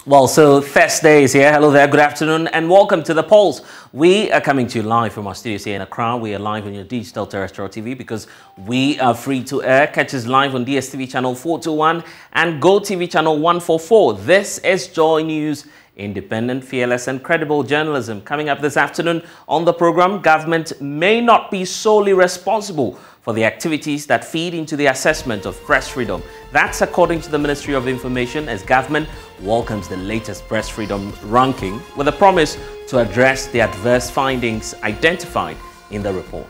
Well, so Thursday is here. Hello there, good afternoon, and welcome to The Pulse. We are coming to you live from our studios here in Accra. We are live on your digital terrestrial TV because we are free to air. Catch us live on DSTV channel 421 and GoTV channel 144. This is Joy News, independent, fearless, and credible journalism. Coming up this afternoon on the program, government may not be solely responsible for the activities that feed into the assessment of press freedom. That's according to the Ministry of Information, as government welcomes the latest press freedom ranking with a promise to address the adverse findings identified in the report.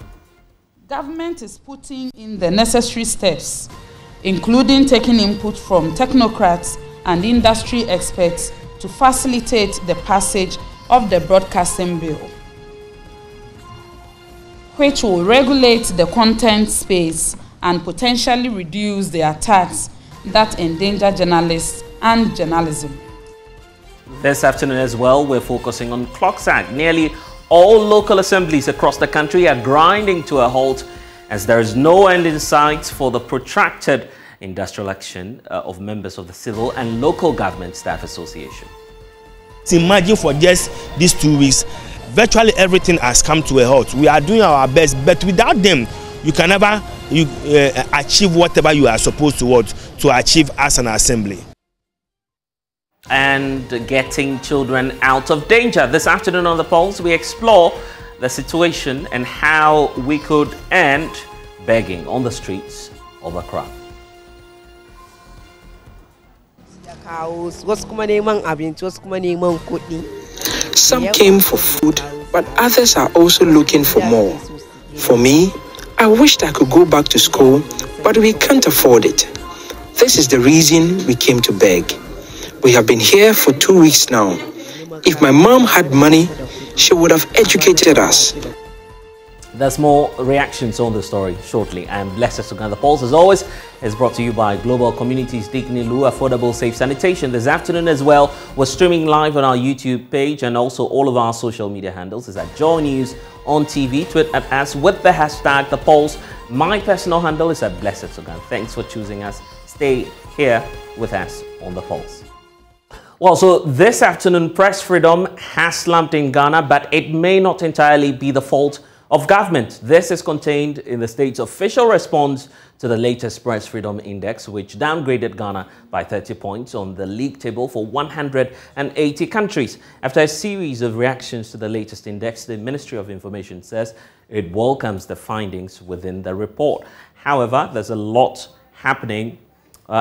Government is putting in the necessary steps, including taking input from technocrats and industry experts to facilitate the passage of the broadcasting bill, which will regulate the content space and potentially reduce the attacks that endanger journalists and journalism. This afternoon as well, we're focusing on Clocks Act. Nearly all local assemblies across the country are grinding to a halt as there is no end in sight for the protracted industrial action of members of the Civil and Local Government Staff Association. Imagine for just these 2 weeks, virtually everything has come to a halt. We are doing our best, but without them, you can never achieve whatever you are supposed to achieve as an assembly. And getting children out of danger. This afternoon on The Pulse, we explore the situation and how we could end begging on the streets of Accra. Some came for food, but others are also looking for more. For me, I wished I could go back to school, but we can't afford it. This is the reason we came to beg. We have been here for 2 weeks now. If my mom had money, she would have educated us. There's more reactions on the story shortly, and bless us to The Pulse, as always, is brought to you by Global Communities Dignilu, affordable, safe sanitation. This afternoon as well, we're streaming live on our YouTube page and also all of our social media handles. Is at JoyNews on TV. Tweet at us with the hashtag The Pulse. My personal handle is at Blessed Sogah. Thanks for choosing us. Stay here with us on The Pulse. Well, so this afternoon, press freedom has slumped in Ghana, but it may not entirely be the fault of government. This is contained in the state's official response to the latest Press Freedom Index, which downgraded Ghana by 30 points on the league table for 180 countries. After a series of reactions to the latest index, the Ministry of Information says it welcomes the findings within the report. However, there's a lot happening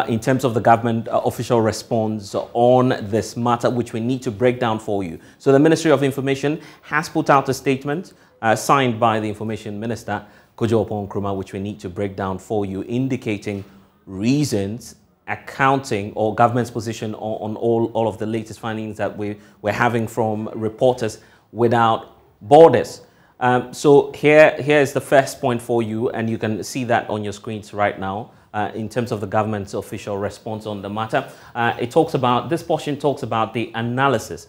in terms of the government official response on this matter, which we need to break down for you. So the Ministry of Information has put out a statement signed by the Information Minister, Kojo Nkrumah, which we need to break down for you, indicating reasons, accounting, or government's position on all of the latest findings that we're having from Reporters Without Borders. So here is the first point for you, and you can see that on your screens right now. In terms of the government's official response on the matter, this portion talks about the analysis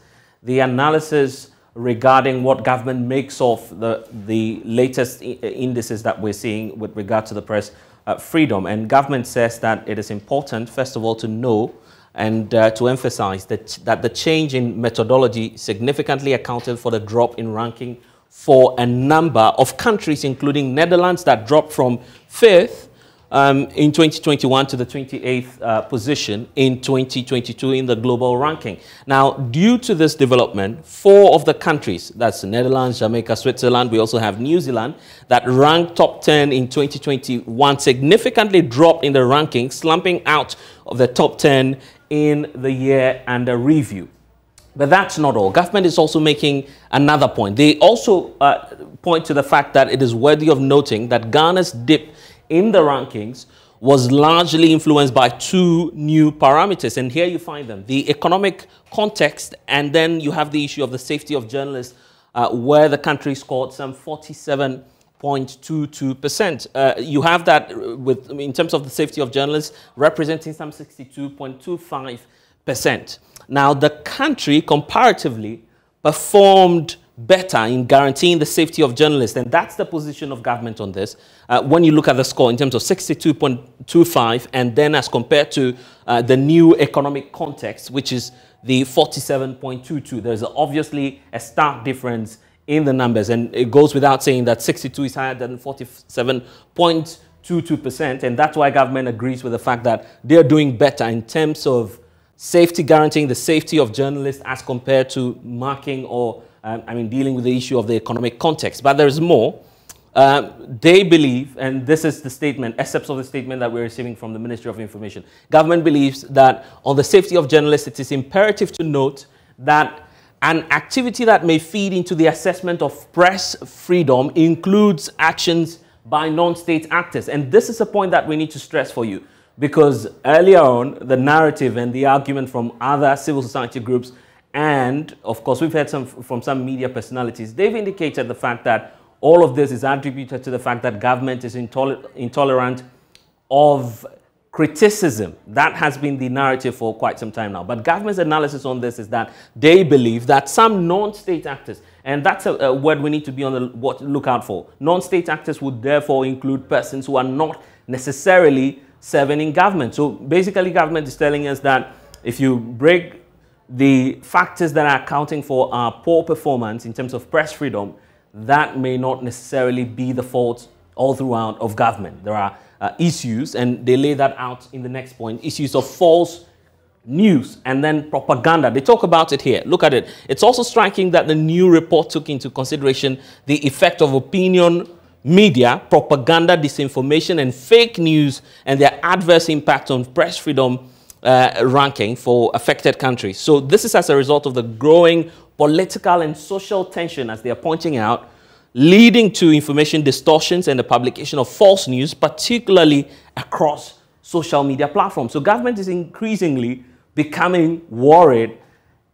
regarding what government makes of the latest indices that we're seeing with regard to the press freedom. And government says that it is important, first of all, to know and to emphasize that the change in methodology significantly accounted for the drop in ranking for a number of countries, including Netherlands, that dropped from 5th in 2021 to the 28th position in 2022 in the global ranking. Now, due to this development, 4 of the countries, that's Netherlands, Jamaica, Switzerland, we also have New Zealand, that ranked top 10 in 2021, significantly dropped in the ranking, slumping out of the top 10 in the year under review. But that's not all. Government is also making another point. They also point to the fact that it is worthy of noting that Ghana's dip in the rankings was largely influenced by 2 new parameters. And here you find them: the economic context, and then you have the issue of the safety of journalists, where the country scored some 47.22%. You have that in terms of the safety of journalists, representing some 62.25%. Now, the country comparatively performed better in guaranteeing the safety of journalists, and that's the position of government on this. When you look at the score in terms of 62.25, and then as compared to the new economic context, which is the 47.22. There's obviously a stark difference in the numbers, and it goes without saying that 62 is higher than 47.22%, and that's why government agrees with the fact that they're doing better in terms of safety, guaranteeing the safety of journalists as compared to marking or, dealing with the issue of the economic context. But there's more. They believe, and this is the statement, excerpts of the statement that we're receiving from the Ministry of Information. Government believes that on the safety of journalists, it is imperative to note that an activity that may feed into the assessment of press freedom includes actions by non-state actors. And this is a point that we need to stress for you, because earlier on, the narrative and the argument from other civil society groups, and of course, we've heard from some media personalities, they've indicated the fact that all of this is attributed to the fact that government is intolerant of criticism. That has been the narrative for quite some time now. But government's analysis on this is that they believe that some non-state actors, and that's a word we need to be on the lookout for. Non-state actors would therefore include persons who are not necessarily serving in government. So basically, government is telling us that if you break the factors that are accounting for our poor performance in terms of press freedom, that may not necessarily be the fault all throughout of government. There are issues, and they lay that out in the next point, issues of false news and then propaganda. They talk about it here. Look at it. It's also striking that the new report took into consideration the effect of opinion media, propaganda, disinformation, and fake news, and their adverse impact on press freedom ranking for affected countries. So this is as a result of the growing political and social tension, as they are pointing out, leading to information distortions and the publication of false news, particularly across social media platforms. So government is increasingly becoming worried,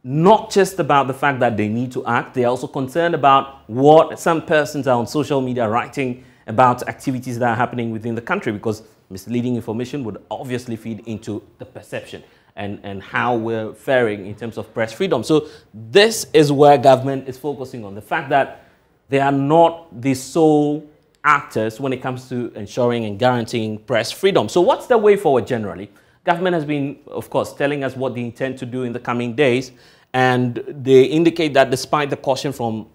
not just about the fact that they need to act, they're also concerned about what some persons are on social media writing about activities that are happening within the country, because misleading information would obviously feed into the perception and how we're faring in terms of press freedom. So this is where government is focusing on, the fact that they are not the sole actors when it comes to ensuring and guaranteeing press freedom. So what's the way forward generally? Government has been, of course, telling us what they intend to do in the coming days, and they indicate that despite the caution from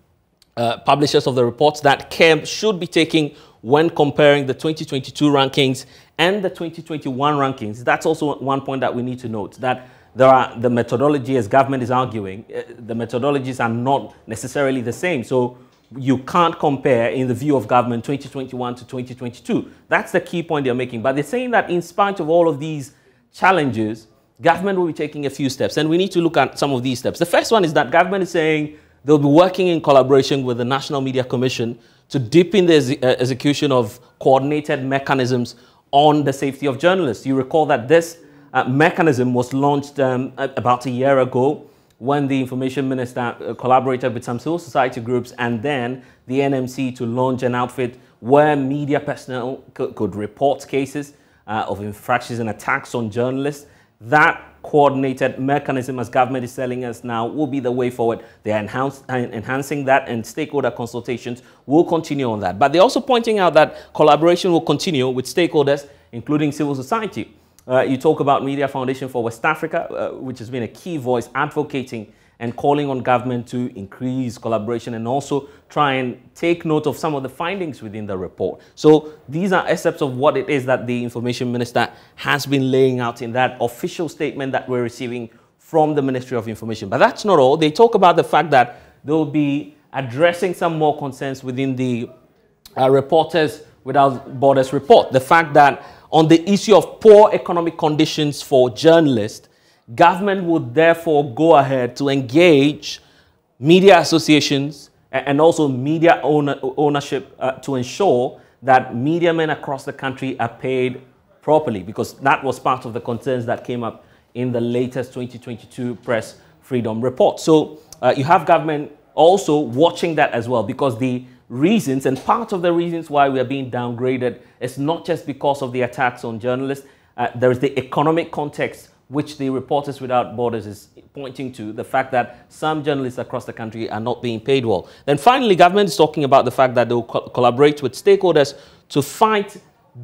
publishers of the reports that care should be taken when comparing the 2022 rankings and the 2021 rankings. That's also one point that we need to note, that there are the methodology, as government is arguing, the methodologies are not necessarily the same. So you can't compare, in the view of government, 2021 to 2022. That's the key point they're making. But they're saying that in spite of all of these challenges, government will be taking a few steps. And we need to look at some of these steps. The first one is that government is saying they'll be working in collaboration with the National Media Commission to deepen the execution of coordinated mechanisms on the safety of journalists. You recall that this mechanism was launched about a year ago, when the information minister collaborated with some civil society groups and then the NMC to launch an outfit where media personnel could report cases of infractions and attacks on journalists. That coordinated mechanism, as government is telling us now, will be the way forward. They are enhancing that, and stakeholder consultations will continue on that. But they're also pointing out that collaboration will continue with stakeholders, including civil society. You talk about Media Foundation for West Africa, which has been a key voice advocating and calling on government to increase collaboration and also try and take note of some of the findings within the report. So these are excerpts of what it is that the information minister has been laying out in that official statement that we're receiving from the Ministry of Information. But that's not all. They talk about the fact that they'll be addressing some more concerns within the Reporters Without Borders report. The fact that on the issue of poor economic conditions for journalists, government would therefore go ahead to engage media associations and also media ownership to ensure that media men across the country are paid properly, because that was part of the concerns that came up in the latest 2022 press freedom report. So you have government also watching that as well, because the reasons, and part of the reasons why we are being downgraded, is not just because of the attacks on journalists. There is the economic context, which the Reporters Without Borders is pointing to, the fact that some journalists across the country are not being paid well. Then finally, government is talking about the fact that they will collaborate with stakeholders to fight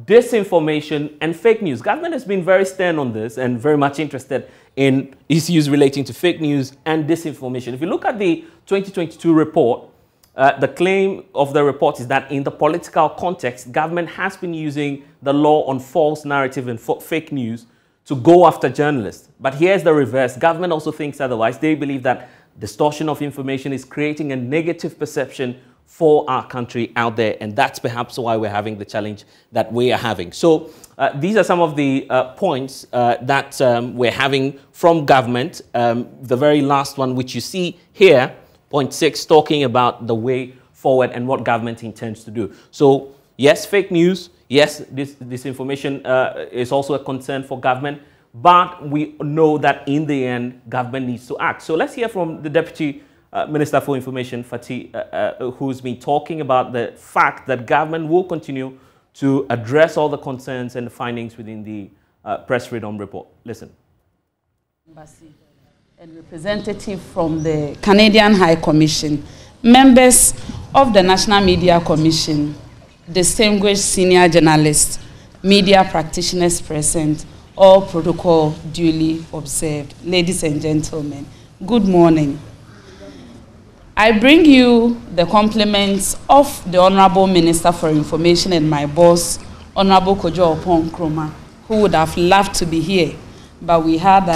disinformation and fake news. Government has been very stern on this and very much interested in issues relating to fake news and disinformation. If you look at the 2022 report, the claim of the report is that in the political context, government has been using the law on false narrative and fake news to go after journalists. But here's the reverse. Government also thinks otherwise. They believe that distortion of information is creating a negative perception for our country out there, and that's perhaps why we're having the challenge that we are having. So these are some of the points that we're having from government. The very last one, which you see here, point 6, talking about the way forward and what government intends to do. So yes, fake news, yes, this information is also a concern for government, but we know that in the end, government needs to act. So let's hear from the Deputy Minister for Information, Fatih, who's been talking about the fact that government will continue to address all the concerns and the findings within the Press Freedom Report. Listen. Embassy and representative from the Canadian High Commission, members of the National Media Commission, distinguished senior journalists, media practitioners present, all protocol duly observed. Ladies and gentlemen, good morning. I bring you the compliments of the Honorable Minister for Information and my boss, Honorable Kojo Opon Kroma, who would have loved to be here, but we had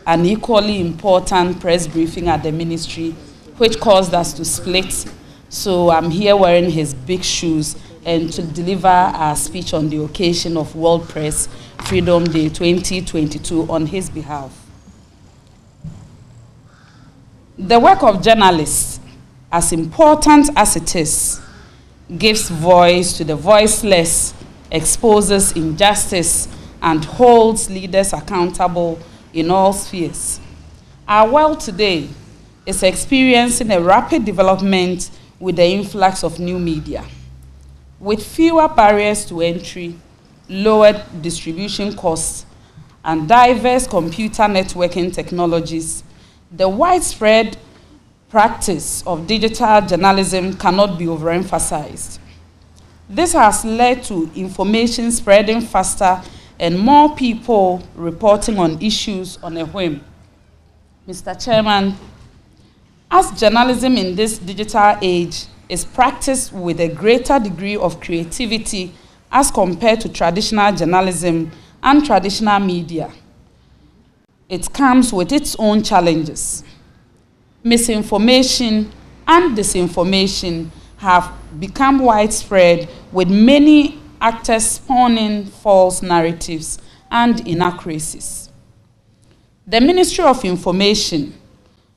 an equally important press briefing at the ministry, which caused us to split. So I'm here wearing his big shoes and to deliver our speech on the occasion of World Press Freedom Day 2022 on his behalf. The work of journalists, as important as it is, gives voice to the voiceless, exposes injustice, and holds leaders accountable in all spheres. Our world today is experiencing a rapid development with the influx of new media. With fewer barriers to entry, lowered distribution costs, and diverse computer networking technologies, the widespread practice of digital journalism cannot be overemphasized. This has led to information spreading faster and more people reporting on issues on a whim. Mr. Chairman, as journalism in this digital age is practiced with a greater degree of creativity as compared to traditional journalism and traditional media, it comes with its own challenges. Misinformation and disinformation have become widespread, with many actors spawning false narratives and inaccuracies. The Ministry of Information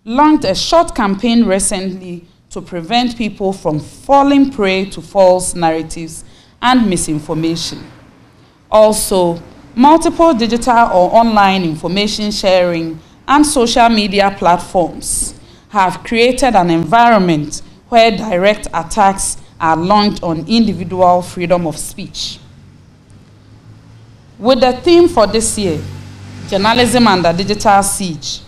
launched a short campaign recently to prevent people from falling prey to false narratives and misinformation. Also, multiple digital or online information sharing and social media platforms have created an environment where direct attacks are launched on individual freedom of speech. With the theme for this year, Journalism Under Digital Siege,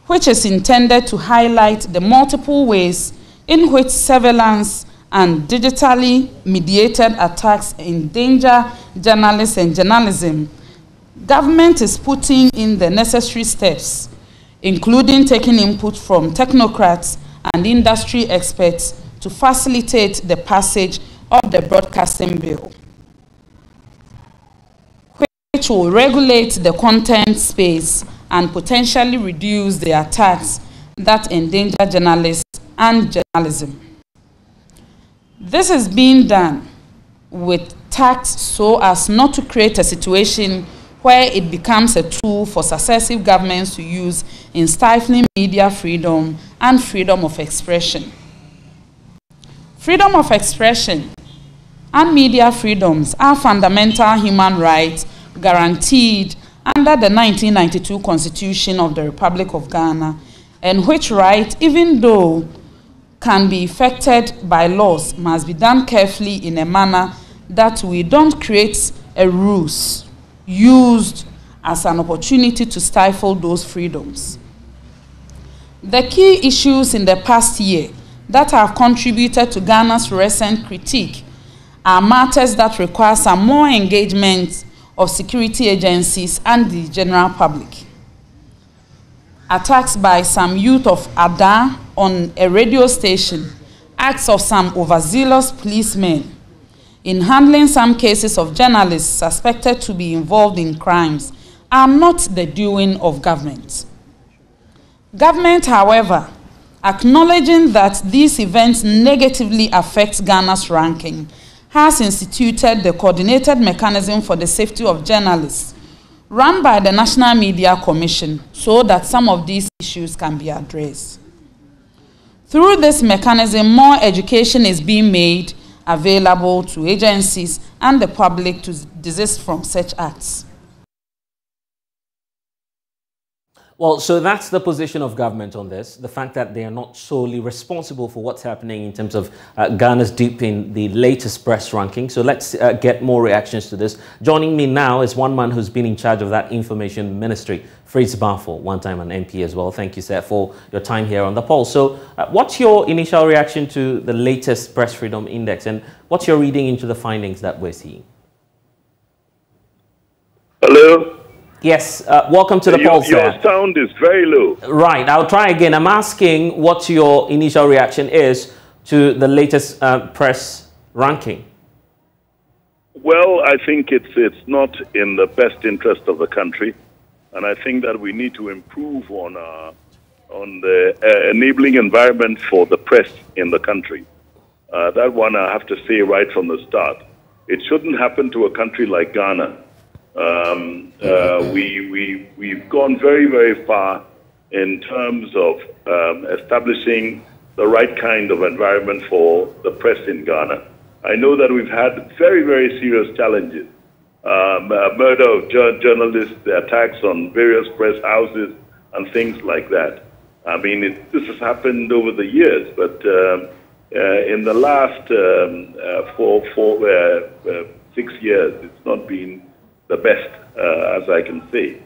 which is intended to highlight the multiple ways in which surveillance and digitally mediated attacks endanger journalists and journalism, government is putting in the necessary steps, including taking input from technocrats and industry experts to facilitate the passage of the broadcasting bill, which will regulate the content space and potentially reduce the attacks that endanger journalists and journalism. This is being done with tact so as not to create a situation where it becomes a tool for successive governments to use in stifling media freedom and freedom of expression. Freedom of expression and media freedoms are fundamental human rights guaranteed under the 1992 Constitution of the Republic of Ghana, and which right, even though can be effected by laws, must be done carefully in a manner that we don't create a ruse used as an opportunity to stifle those freedoms. The key issues in the past year that have contributed to Ghana's recent critique are matters that require some more engagement of security agencies and the general public. Attacks by some youth of Ada on a radio station, acts of some overzealous policemen in handling some cases of journalists suspected to be involved in crimes are not the doing of government. Government, however, acknowledging that these events negatively affect Ghana's ranking, has instituted the coordinated mechanism for the safety of journalists run by the National Media Commission so that some of these issues can be addressed. Through this mechanism, more education is being made available to agencies and the public to desist from such acts. Well, so that's the position of government on this, the fact that they are not solely responsible for what's happening in terms of Ghana's dip in the latest press ranking. So let's get more reactions to this. Joining me now is one man who's been in charge of that information ministry, Fritz Barfo, one time an MP as well. Thank you, sir, for your time here on the Pulse. So what's your initial reaction to the latest Press Freedom Index, and what's your reading into the findings that we're seeing? Hello? Yes, welcome to the Pulse. Your sound is very low. Right, I'll try again. I'm asking what your initial reaction is to the latest press ranking. Well, I think it's not in the best interest of the country, and I think that we need to improve on the enabling environment for the press in the country. That one I have to say right from the start. It shouldn't happen to a country like Ghana. We've gone very, very far in terms of establishing the right kind of environment for the press in Ghana. I know that we've had very, very serious challenges. Murder of journalists, the attacks on various press houses and things like that. I mean, this has happened over the years, but in the last 6 years, it's not been the best, as I can say.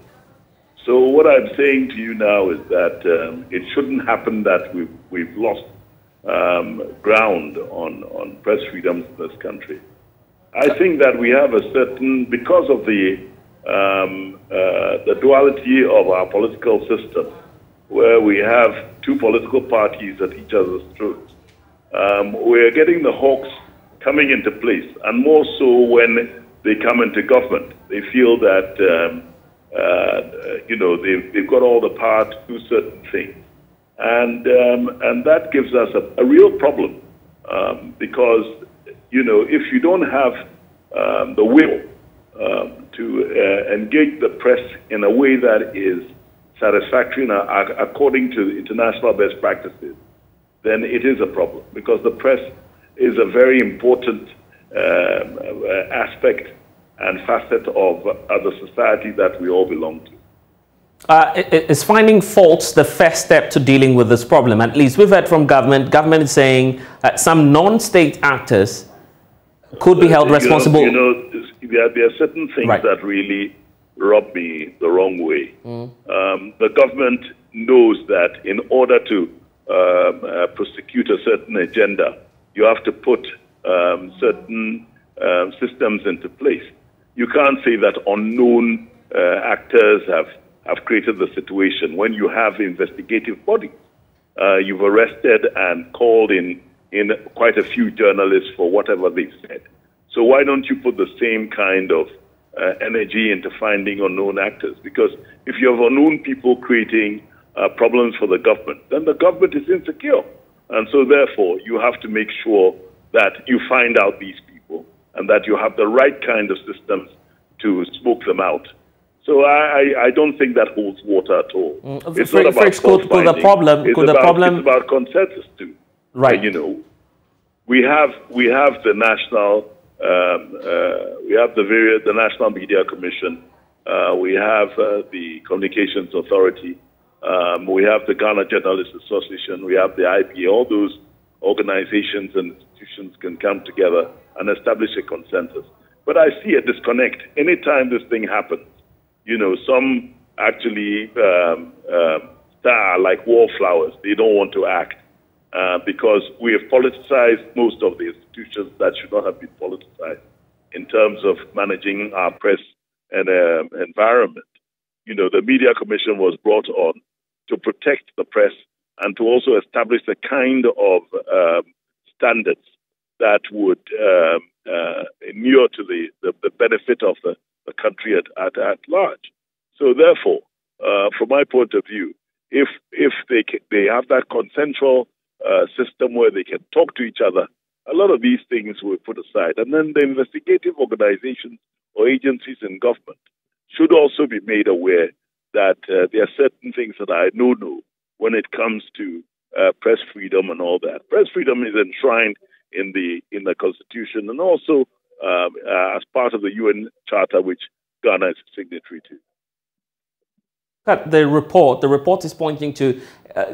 So what I'm saying to you now is that it shouldn't happen that we've lost ground on press freedoms in this country. I think that we have a certain, because of the duality of our political system, where we have two political parties at each other's throats, we're getting the hawks coming into place, and more so when they come into government. They feel that, they've got all the power to do certain things. And that gives us a real problem because, if you don't have the will to engage the press in a way that is satisfactory according to international best practices, then it is a problem, because the press is a very important aspect and facet of the society that we all belong to. Is finding faults the first step to dealing with this problem? At least we've heard from government. Government is saying some non-state actors could be held responsible. There are certain things that really rub me the wrong way. The government knows that in order to prosecute a certain agenda, you have to put certain systems into place. You can't say that unknown actors have created the situation when you have investigative bodies. You've arrested and called in quite a few journalists for whatever they've said. So why don't you put the same kind of energy into finding unknown actors? Because if you have unknown people creating problems for the government, then the government is insecure. And so therefore, you have to make sure that you find out these people and that you have the right kind of systems to smoke them out. So I don't think that holds water at all. It's not about the problem. It's about consensus too. Right. We have the national the National Media Commission. We have the Communications Authority. We have the Ghana Journalists Association. We have the IPA. All those organizations and institutions can come together and establish a consensus. But I see a disconnect. Anytime this thing happens, some actually star like wallflowers. They don't want to act. because we have politicized most of the institutions that should not have been politicized in terms of managing our press and environment. You know, the Media Commission was brought on to protect the press and to also establish the kind of standards that would inure to the benefit of the country at large. So therefore, from my point of view, if they have that consensual system where they can talk to each other, a lot of these things were put aside. And then the investigative organizations or agencies in government should also be made aware that there are certain things that are no-no when it comes to press freedom and all that. Press freedom is enshrined in the Constitution and also as part of the UN Charter, which Ghana is a signatory to. The report is pointing to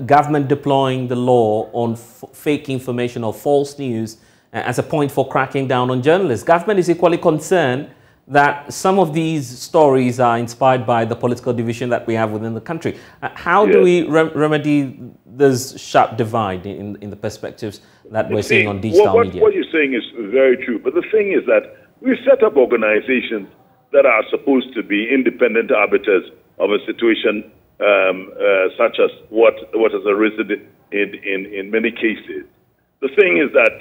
government deploying the law on fake information or false news as a point for cracking down on journalists. Government is equally concerned that some of these stories are inspired by the political division that we have within the country. How do we remedy this sharp divide in the perspectives that we're seeing on digital media? What you're saying is very true, but the thing is that we've set up organizations that are supposed to be independent arbiters of a situation such as what has arisen in many cases. The thing is that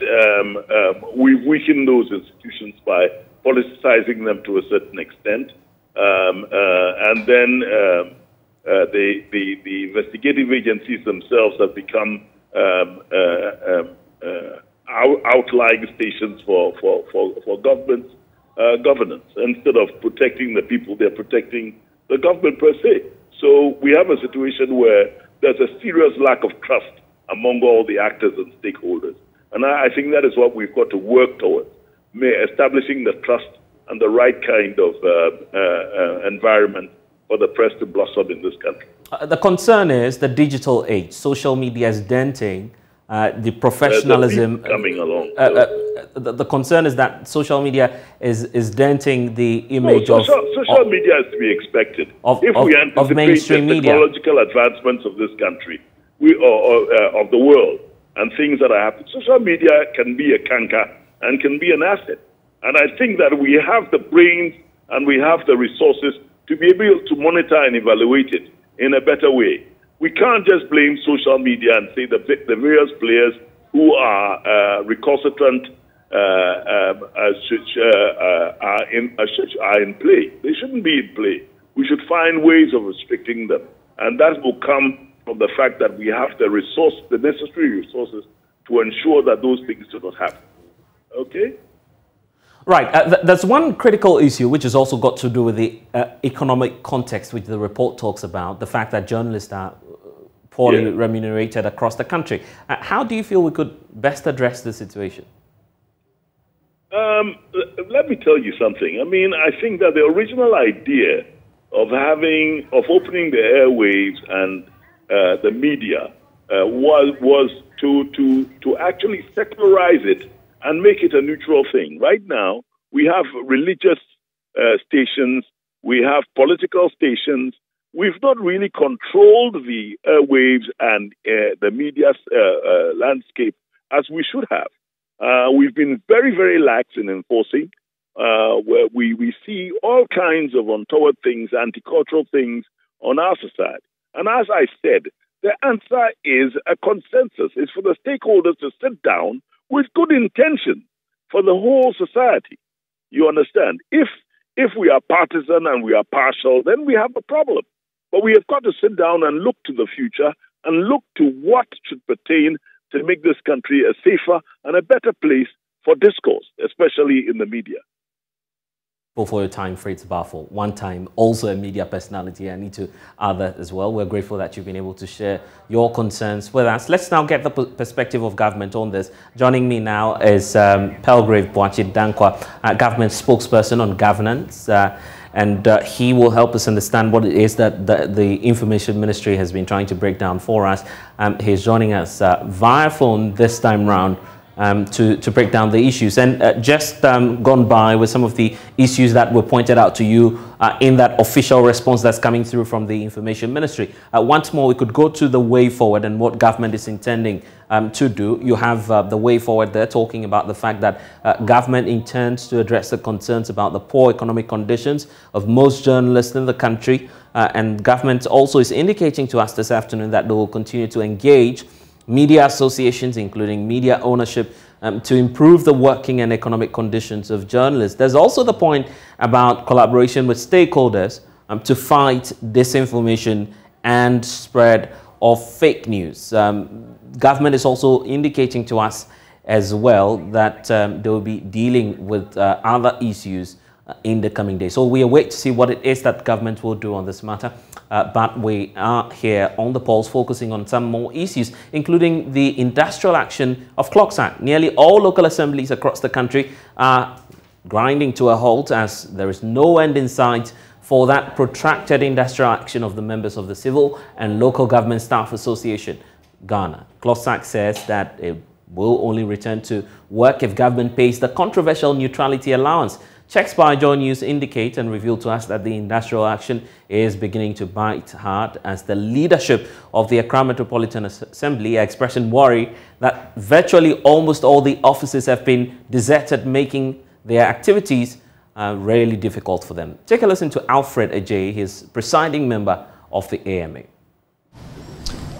we've weakened those institutions by politicizing them to a certain extent, and then the investigative agencies themselves have become outlying stations for governance. Instead of protecting the people, they're protecting the government per se. So we have a situation where there's a serious lack of trust among all the actors and stakeholders. And I think that is what we've got to work towards, establishing the trust and the right kind of environment for the press to blossom in this country. The concern is the digital age. Social media is denting the professionalism. Coming along. The concern is that social media is denting the image social media is to be expected. If we anticipate mainstream the technological advancements of this country, of the world, and things that are happening, social media can be a canker and can be an asset. And I think that we have the brains and we have the resources to be able to monitor and evaluate it in a better way. We can't just blame social media and say the various players who are recalcitrant are in play. They shouldn't be in play. We should find ways of restricting them. And that will come from the fact that we have the necessary resources to ensure that those things do not happen. Okay? Right. There's one critical issue which has also got to do with the economic context, which the report talks about, the fact that journalists are poorly remunerated across the country. How do you feel we could best address this situation? Let me tell you something. I mean, I think that the original idea of opening the airwaves and the media was to actually secularize it and make it a neutral thing. Right now, we have religious stations, we have political stations. We've not really controlled the airwaves and the media landscape as we should have. We've been very, very lax in enforcing, where we see all kinds of untoward things, anti-cultural things on our society. And as I said, the answer is a consensus. It's for the stakeholders to sit down with good intention for the whole society. You understand? If we are partisan and we are partial, then we have a problem. But we have got to sit down and look to the future and look to what should pertain to make this country a safer and a better place for discourse, especially in the media. For your time, Fritz Baffle, one time also a media personality. I need to add that as well. We're grateful that you've been able to share your concerns with us. Let's now get the perspective of government on this. Joining me now is Pelgrave Boachi Dankwa, government spokesperson on governance, and he will help us understand what it is that the Information Ministry has been trying to break down for us. He's joining us via phone this time round to break down the issues. And just gone by with some of the issues that were pointed out to you in that official response that's coming through from the Information Ministry. Once more, we could go to the way forward and what government is intending to do. You have the way forward there talking about the fact that government intends to address the concerns about the poor economic conditions of most journalists in the country. And government also is indicating to us this afternoon that they will continue to engage media associations, including media ownership, to improve the working and economic conditions of journalists. There's also the point about collaboration with stakeholders to fight disinformation and spread of fake news. Government is also indicating to us as well that they will be dealing with other issues in the coming days. So we await to see what it is that government will do on this matter. But we are here on the pulse focusing on some more issues, including the industrial action of Clocks Act. Nearly all local assemblies across the country are grinding to a halt as there is no end in sight for that protracted industrial action of the members of the Civil and Local Government Staff Association, Ghana. Clocks Act says that it will only return to work if government pays the controversial neutrality allowance. Checks by JoyNews indicate and reveal to us that the industrial action is beginning to bite hard as the leadership of the Accra Metropolitan Assembly are expressing worry that virtually almost all the offices have been deserted, making their activities really difficult for them. Take a listen to Alfred Ajay, his presiding member of the AMA.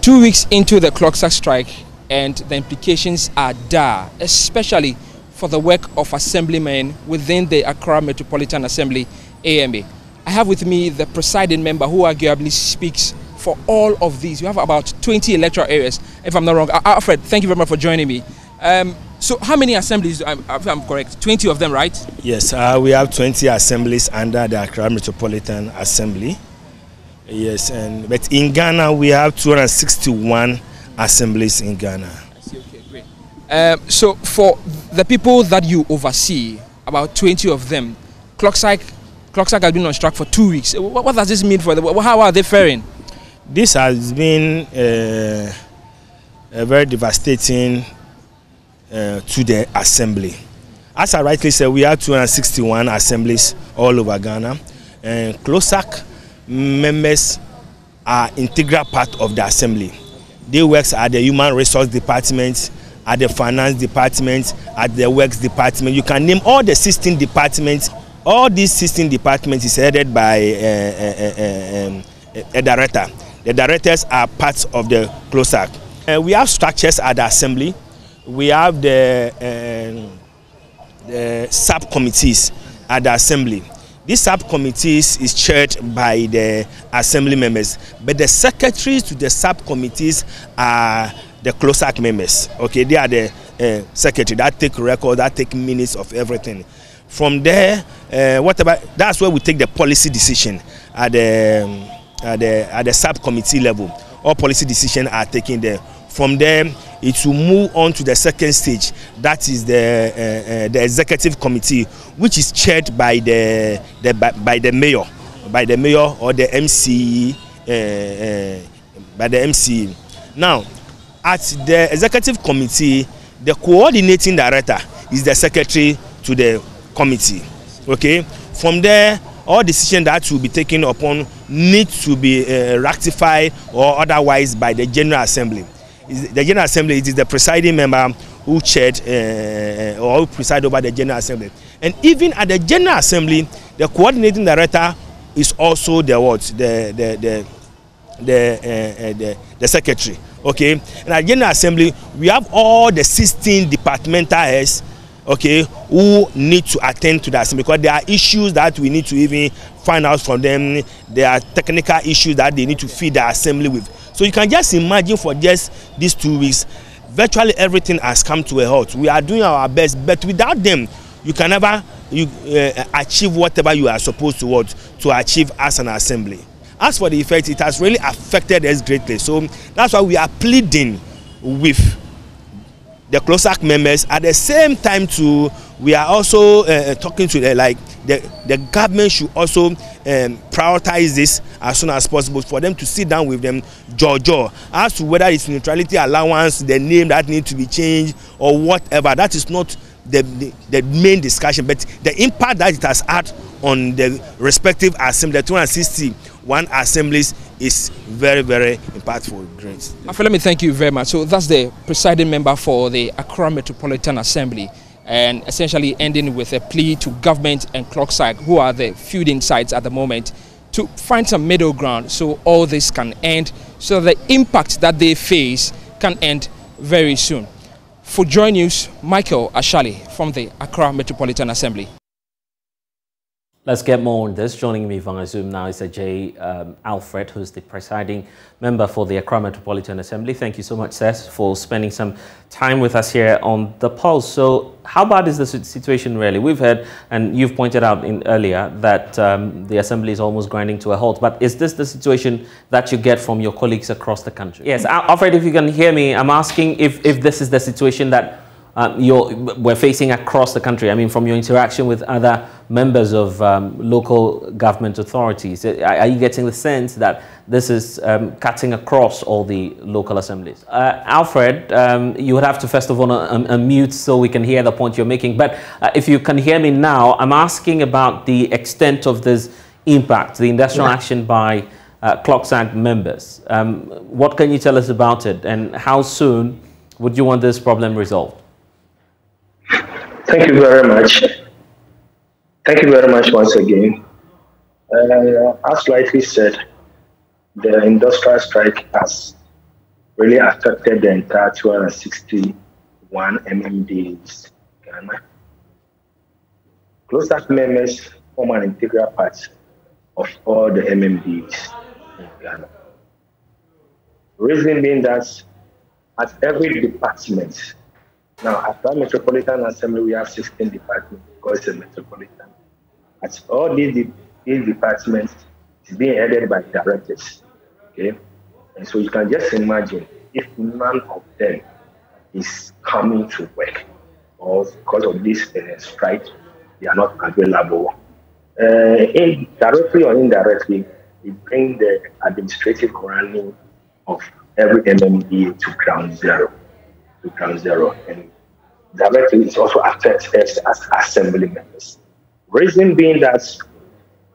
2 weeks into the Clocks Act strike, and the implications are dire, especially for the work of assemblymen within the Accra Metropolitan Assembly, AMA. I have with me the presiding member who arguably speaks for all of these. You have about 20 electoral areas, if I'm not wrong. Alfred, thank you very much for joining me. So how many assemblies, if I'm correct, 20 of them, right? Yes, we have 20 assemblies under the Accra Metropolitan Assembly. Yes, but in Ghana, we have 261 assemblies in Ghana. So for the people that you oversee, about 20 of them, Clocks Act has been on strike for 2 weeks. What does this mean for them? How are they faring? This has been a very devastating to the assembly. As I rightly said, we have 261 assemblies all over Ghana, and Clocks Act members are integral part of the assembly. They work at the Human Resource Department, at the Finance Department, at the Works Department. You can name all the 16 departments. All these 16 departments is headed by a director. The directors are parts of the Clocks Act. We have structures at the assembly. We have the subcommittees at the assembly. These subcommittees is chaired by the assembly members, but the secretaries to the subcommittees are the Clocks Act members. Okay, they are the secretary that take record, that take minutes of everything. From there, that's where we take the policy decision at the subcommittee level. All policy decisions are taken there. From there, it will move on to the second stage. That is the executive committee, which is chaired by the mayor or the MC, by the MC. Now, at the executive committee, the coordinating director is the secretary to the committee. Okay. From there, all decisions that will be taken upon need to be ratified or otherwise by the General Assembly. The General Assembly, it is the presiding member who chaired or who preside over the General Assembly. And even at the General Assembly, the coordinating director is also the secretary. Okay, and at the General Assembly, we have all the 16 departmental heads, okay, who need to attend to the assembly because there are issues that we need to even find out from them. There are technical issues that they need to feed the assembly with. So you can just imagine for just these 2 weeks, virtually everything has come to a halt. We are doing our best, but without them, you can never achieve whatever you are supposed to achieve as an assembly. As for the effect, it has really affected us greatly. So that's why we are pleading with the Clocks Act members at the same time to we are also talking to the government should also prioritize this as soon as possible for them to sit down with them jaw as to whether it's neutrality allowance, the name that needs to be changed or whatever. That is not the main discussion, but the impact that it has had on the respective assembly, the 261 assemblies, is very, very impactful. Great. Let me thank you very much. So that's the presiding member for the Accra Metropolitan Assembly, and essentially ending with a plea to government and Clockside, who are the feuding sides at the moment, to find some middle ground so all this can end, so the impact that they face can end very soon. For JoyNews, Michael Ashali from the Accra Metropolitan Assembly. Let's get more on this. Joining me via Zoom now is J. Alfred, who's the presiding member for the Accra Metropolitan Assembly. Thank you so much, Seth, for spending some time with us here on The Pulse. So how bad is the situation really? We've heard, and you've pointed out earlier, that the Assembly is almost grinding to a halt. But is this the situation that you get from your colleagues across the country? Yes, Alfred, if you can hear me, I'm asking if this is the situation that we're facing across the country. I mean, from your interaction with other members of local government authorities, are you getting the sense that this is cutting across all the local assemblies? Alfred, you would have to first of all unmute so we can hear the point you're making. But if you can hear me now, I'm asking about the extent of this impact, the industrial action by Clockside members. What can you tell us about it, and how soon would you want this problem resolved? Thank you very much. Thank you very much once again. As rightly said, the industrial strike has really affected the entire 261 MMDs in Ghana. Close-up members form an integral part of all the MMDs in Ghana. Reason being that at every department, now, at the Metropolitan Assembly, we have 16 departments because it's a metropolitan. At all these departments, it's being headed by directors. Okay? And so you can just imagine if none of them is coming to work, or because of this strike, they are not available. Directly or indirectly, it brings the administrative running of every MMD to ground zero. And directly it also affects us as assembly members. Reason being that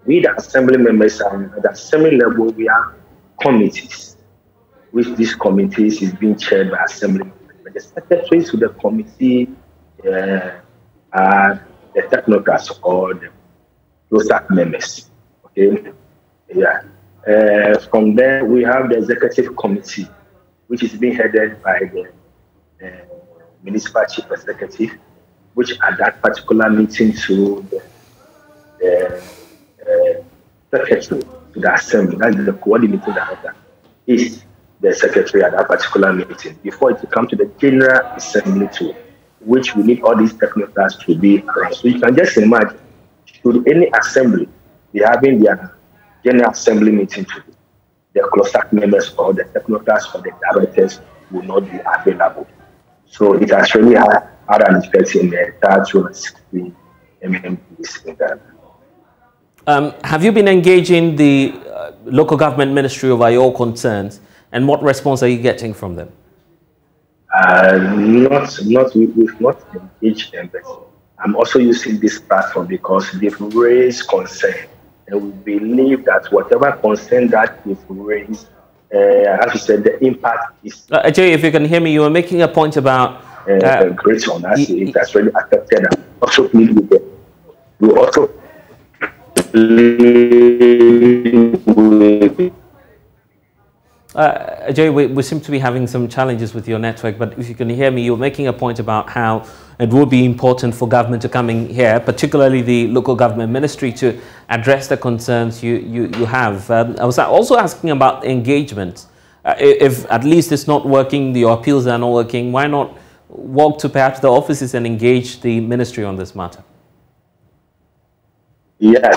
we, the assembly members, are at the assembly level, we have committees, which these committees is being chaired by assembly members. But the secretaries to the committee are the technocrats or the close-up members. Okay, yeah. From there, we have the executive committee, which is being headed by the municipal chief executive, which at that particular meeting to the secretary to the assembly, that is the coordinating director, is the secretary at that particular meeting before it will come to the general assembly too, which we need all these technocrats to be around. So you can just imagine, should any assembly be having their general assembly meeting today, the close-up members or the technocrats or the directors will not be available. So it has really had an effect in the entire 260 MMDs in Ghana. Have you been engaging the local government ministry over your concerns, and what response are you getting from them? We've not engaged them, but I'm also using this platform because they've raised concern, and we believe that whatever concern that they've raised, as you said, the impact is... Jay, if you can hear me, you were making a point about... great one. It has really affected us. Also, we also... Jay, we seem to be having some challenges with your network, but if you can hear me, you're making a point about how it would be important for government to come in here, particularly the local government ministry, to address the concerns you have. I was also asking about engagement. If at least it's not working, your appeals are not working, why not walk to perhaps the offices and engage the ministry on this matter? Yes,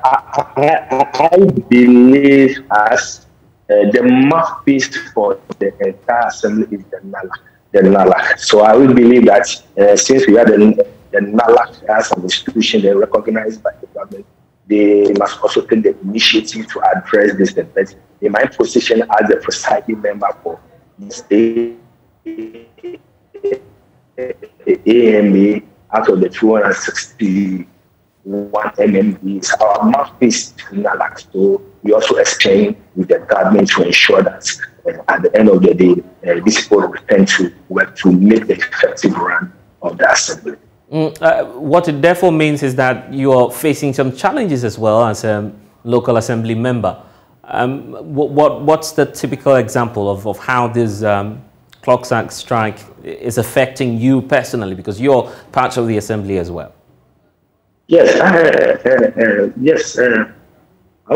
I believe as the mouthpiece for the entire assembly is the NALA. So I will believe that since we had the NALAC as an institution, they're recognized by the government. They must also take the initiative to address this. But in my position as the presiding member for this AMA, out of the 261 MMBs, our mouthpiece is NALAC. So we also exchange with the government to ensure that at the end of the day, these people return to work to make the effective run of the assembly. What it therefore means is that you are facing some challenges as well as a local assembly member. What's the typical example of how this clock strike is affecting you personally, because you're part of the assembly as well? Yes, I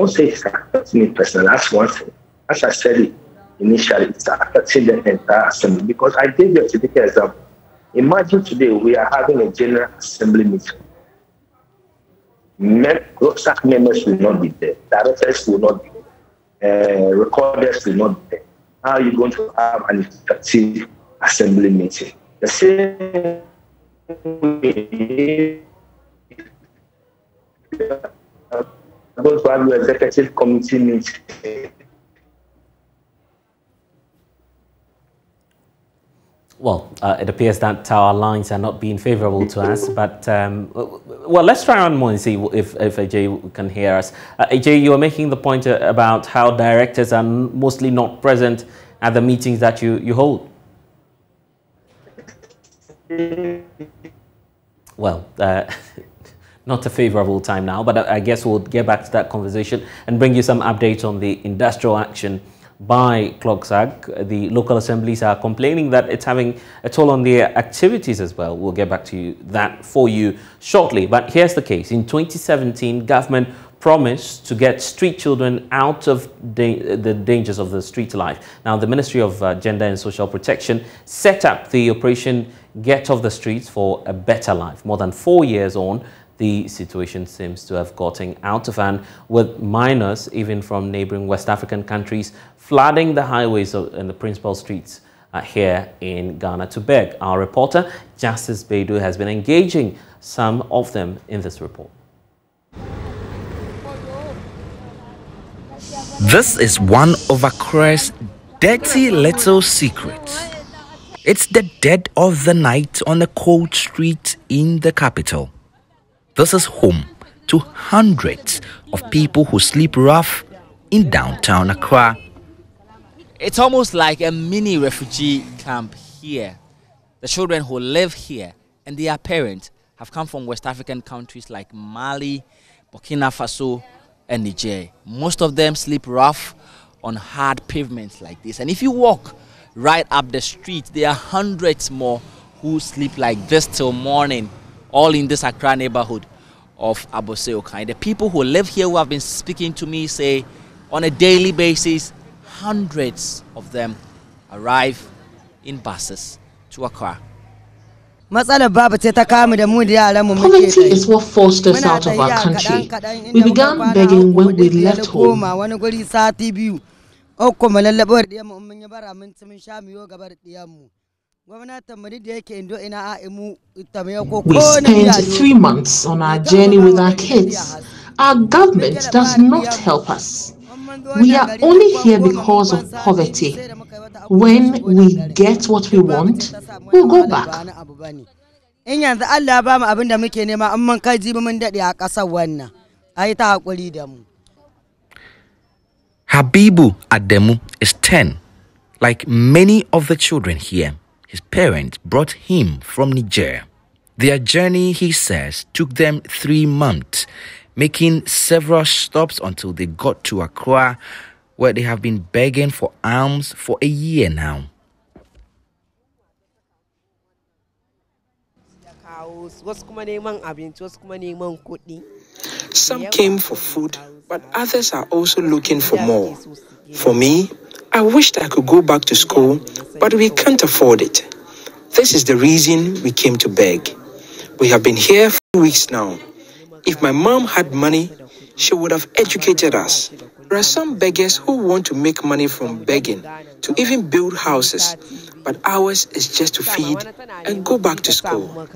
would say it's affecting me personally. That's one thing. As I said initially, it's affecting the entire assembly, because I gave you a typical example. Imagine today we are having a general assembly meeting. Staff members will not be there. Directors will not be there. Recorders will not be there. How are you going to have an effective assembly meeting? The same way I'm going to have an executive committee meeting. Well, it appears that our lines are not being favorable to us, but, well, let's try one more and see if AJ can hear us. AJ, you were making the point about how directors are mostly not present at the meetings that you hold. Well, not a favorable time now, but I guess we'll get back to that conversation and bring you some updates on the industrial action by CLOGSAG. The local assemblies are complaining that it's having a toll on their activities as well. We'll get back to that for you shortly. But here's the case. In 2017, government promised to get street children out of the dangers of the street life. Now, the Ministry of Gender and Social Protection set up the operation Get Off the Streets for a Better Life. More than 4 years on, the situation seems to have gotten out of hand, with minors, even from neighboring West African countries, flooding the highways and the principal streets here in Ghana to beg. Our reporter, Justice Beidou, has been engaging some of them in this report. This is one of Accra's dirty little secrets. It's the dead of the night on a cold street in the capital. This is home to hundreds of people who sleep rough in downtown Accra. It's almost like a mini refugee camp here. The children who live here and their parents have come from West African countries like Mali, Burkina Faso, and Niger. Most of them sleep rough on hard pavements like this. And if you walk right up the street, there are hundreds more who sleep like this till morning, all in this Accra neighborhood of Aboseokai. The people who live here who have been speaking to me say on a daily basis, hundreds of them arrive in buses to Accra. Poverty is what forced us out of our country. We began begging when we left home. We spent 3 months on our journey with our kids. Our government does not help us. We are only here because of poverty. When we get what we want, we'll go back. Habibu Ademu is 10. Like many of the children here, his parents brought him from Niger. Their journey, he says, took them 3 months, making several stops until they got to Accra, where they have been begging for alms for a year now. Some came for food, but others are also looking for more. For me, I wished I could go back to school, but we can't afford it. This is the reason we came to beg. We have been here for 2 weeks now. If my mom had money, she would have educated us. There are some beggars who want to make money from begging, to even build houses, but ours is just to feed and go back to school.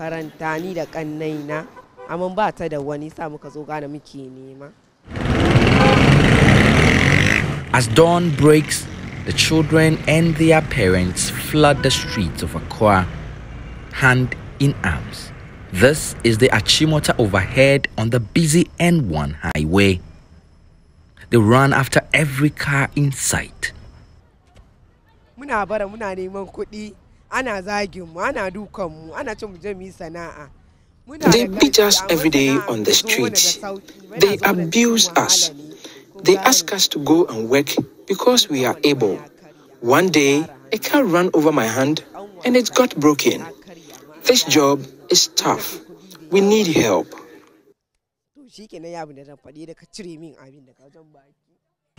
As dawn breaks, the children and their parents flood the streets of Accra, hand in arms. This is the Achimota overhead on the busy N1 highway. They run after every car in sight. They beat us every day on the streets. They abuse us. They ask us to go and work because we are able. One day, a car ran over my hand and it got broken. This job is tough. We need help.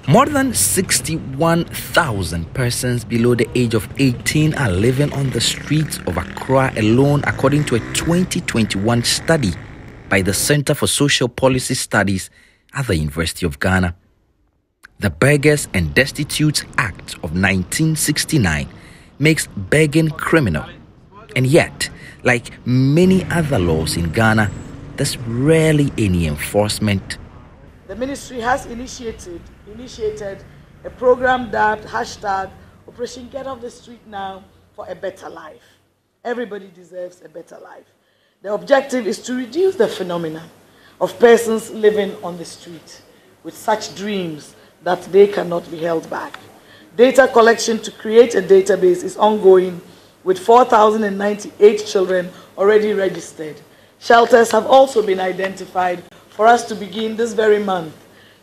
More than 61,000 persons below the age of 18 are living on the streets of Accra alone, according to a 2021 study by the Center for Social Policy Studies at the University of Ghana. The Beggars and Destitutes Act of 1969 makes begging criminal. And yet, like many other laws in Ghana, there's rarely any enforcement. The ministry has initiated a program dubbed Operation Get Off the Street Now for a Better Life. Everybody deserves a better life. The objective is to reduce the phenomenon of persons living on the street with such dreams that they cannot be held back. Data collection to create a database is ongoing, with 4,098 children already registered. Shelters have also been identified for us to begin this very month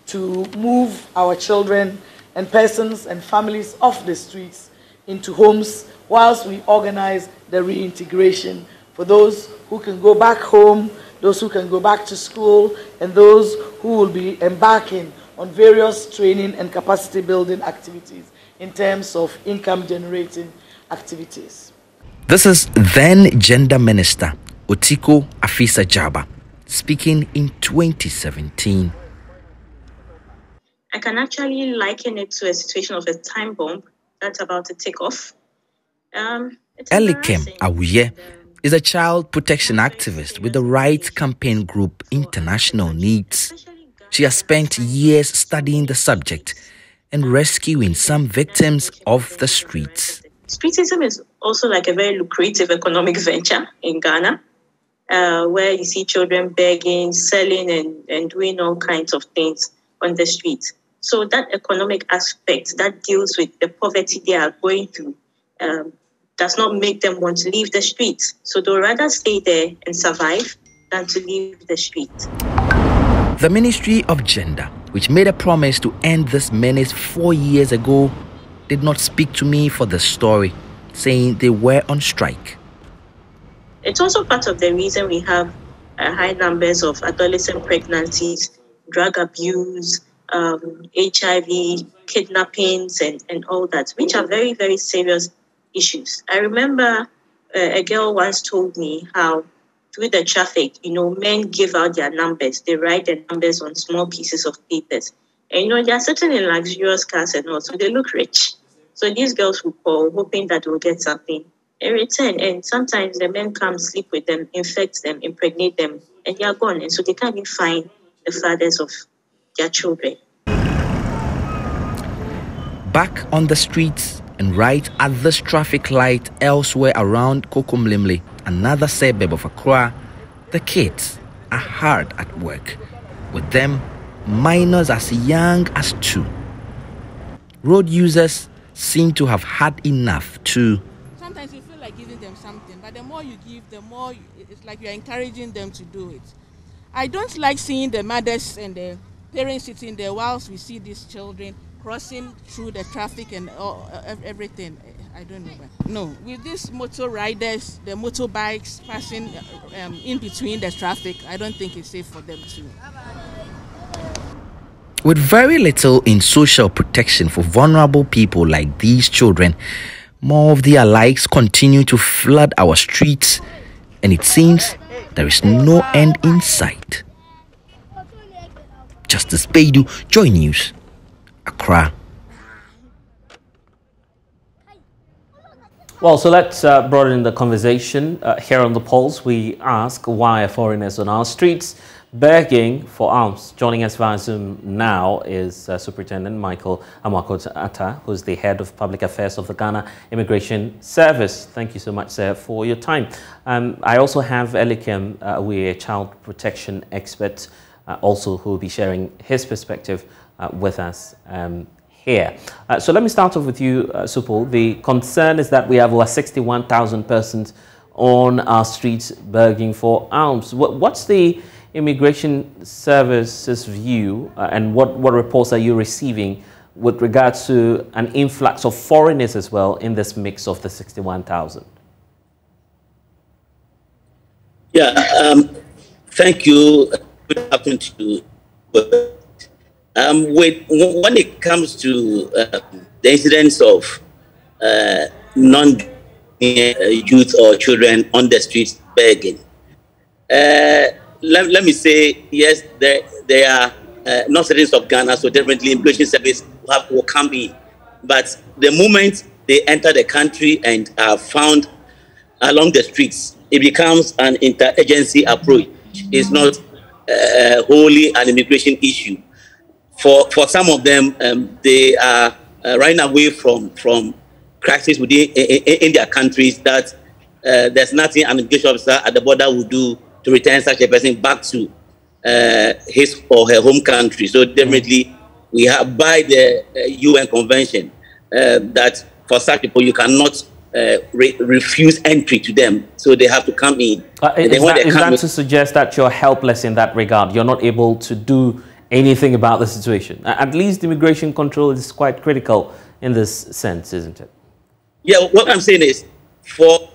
to move our children and persons and families off the streets into homes whilst we organize the reintegration for those who can go back home, those who can go back to school, and those who will be embarking on various training and capacity building activities in terms of income generating activities. This is then Gender Minister Otiko Afisa Jaba speaking in 2017. I can actually liken it to a situation of a time bomb that's about to take off. Elikem Awuye is a child protection activist with the rights campaign group International Needs. She has spent years studying the subject and rescuing some victims of the streets. Streetism is also like a very lucrative economic venture in Ghana, where you see children begging, selling, and doing all kinds of things on the streets. So that economic aspect that deals with the poverty they are going through does not make them want to leave the streets. So they'll rather stay there and survive than to leave the street. The Ministry of Gender, which made a promise to end this menace 4 years ago, did not speak to me for the story, saying they were on strike. It's also part of the reason we have high numbers of adolescent pregnancies, drug abuse, HIV, kidnappings, and all that, which are very, very serious issues. I remember a girl once told me how through the traffic, men give out their numbers. They write their numbers on small pieces of papers. And, they are sitting in luxurious cars and all, so they look rich. So these girls will call, hoping that they'll get something in return. And sometimes the men come sleep with them, infect them, impregnate them, and they are gone. And so they can't even find the fathers of their children. Back on the streets and right at this traffic light elsewhere around Kokomlimle, another suburb of Accra, the kids are hard at work. With them, minors as young as 2. Road users seem to have had enough too. Sometimes you feel like giving them something, but the more you give, the more it's like you're encouraging them to do it. I don't like seeing the mothers and the parents sitting there whilst we see these children crossing through the traffic and everything. I don't know. No, with these motor riders, the motorbikes passing in between the traffic, I don't think it's safe for them to. With very little in social protection for vulnerable people like these children, more of their likes continue to flood our streets, and it seems there is no end in sight. Justice Baidu, JoyNews, Accra. Well, so let's broaden the conversation. Here on The Pulse, we ask why are foreigners on our streets begging for alms. Joining us via Zoom now is Superintendent Michael Amakot-Atta, who's the head of public affairs of the Ghana Immigration Service. Thank you so much, sir, for your time. I also have Elikem, a child protection expert, also who will be sharing his perspective with us here. So let me start off with you, Supul. The concern is that we have over 61,000 persons on our streets begging for alms. What's the Immigration Service's view and what reports are you receiving with regards to an influx of foreigners as well in this mix of the 61,000? Yeah, thank you. Good afternoon to you. When it comes to the incidence of non-youth or children on the streets begging, let me say, yes, there are not citizens of Ghana, so definitely immigration service will come in. But the moment they enter the country and are found along the streets, it becomes an interagency approach. It's not wholly an immigration issue. For some of them, they are running away from crisis within in their countries that there's nothing an immigration officer at the border would do to return such a person back to his or her home country. So definitely, we have by the UN Convention that for such people you cannot refuse entry to them, so they have to come in. Is that to suggest that you're helpless in that regard? You're not able to do anything about the situation? At least immigration control is quite critical in this sense, isn't it? Yeah, what I'm saying is, for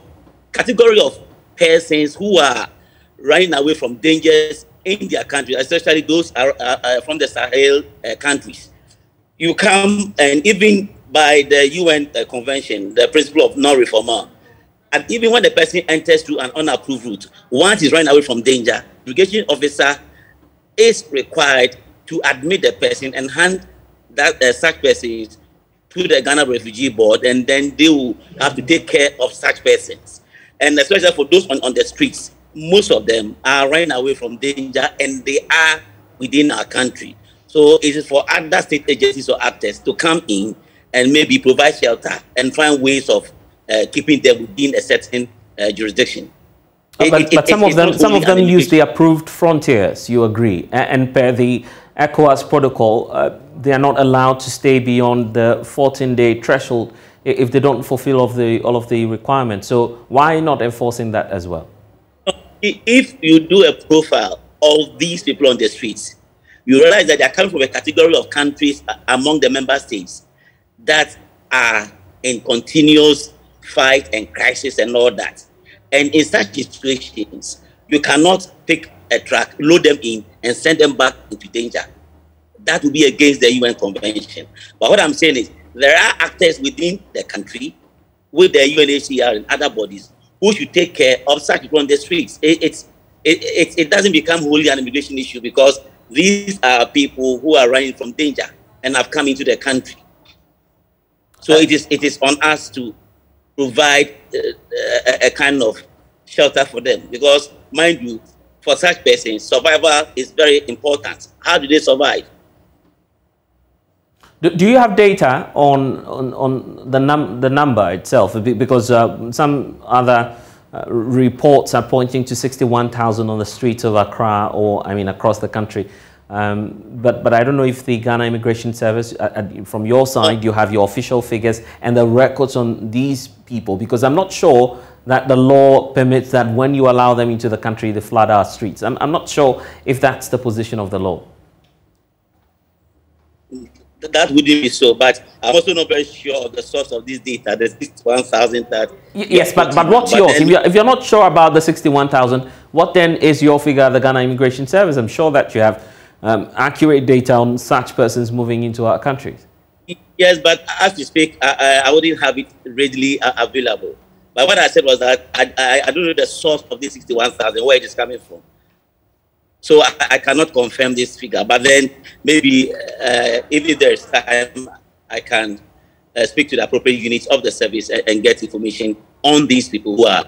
category of persons who are running away from dangers in their country, especially those from the Sahel countries, you come, and even by the UN Convention, the principle of non-refoulement, and even when the person enters through an unapproved route, once he's running away from danger, the immigration officer is required to admit the person and hand that such person to the Ghana Refugee Board, and then they will have to take care of such persons. And especially for those on the streets, most of them are running away from danger and they are within our country. So it is for other state agencies or actors to come in and maybe provide shelter and find ways of keeping them within a certain jurisdiction. But some of them use the approved frontiers, you agree, and per the ECOWAS protocol, they are not allowed to stay beyond the 14-day threshold if they don't fulfill all of the requirements. So why not enforcing that as well? If you do a profile of these people on the streets, you realize that they are coming from a category of countries among the member states that are in continuous fight and crisis and all that. And in such situations, you cannot pick a truck, load them in, and send them back into danger. That would be against the UN Convention. But what I'm saying is, there are actors within the country, with the UNHCR and other bodies, who should take care of such people on the streets. It doesn't become wholly an immigration issue, because these are people who are running from danger and have come into the country. So it is on us to provide a kind of shelter for them, because, mind you, for such persons, survival is very important. How do they survive? Do you have data on the number itself? Because some other reports are pointing to 61,000 on the streets of Accra, or I mean across the country. But I don't know if the Ghana Immigration Service, from your side, you have your official figures and the records on these people, because I'm not sure that the law permits that when you allow them into the country, they flood our streets. I'm not sure if that's the position of the law. That wouldn't be so, but I'm also not very sure of the source of this data. There's 61,000 that... Yes, but what's yours? If you're not sure about the 61,000, what then is your figure at the Ghana Immigration Service? I'm sure that you have accurate data on such persons moving into our countries. Yes, but as we speak, I wouldn't have it readily available. But what I said was that I don't know the source of this 61,000, where it is coming from. So I cannot confirm this figure, but then maybe if there's time, I can speak to the appropriate units of the service and get information on these people who are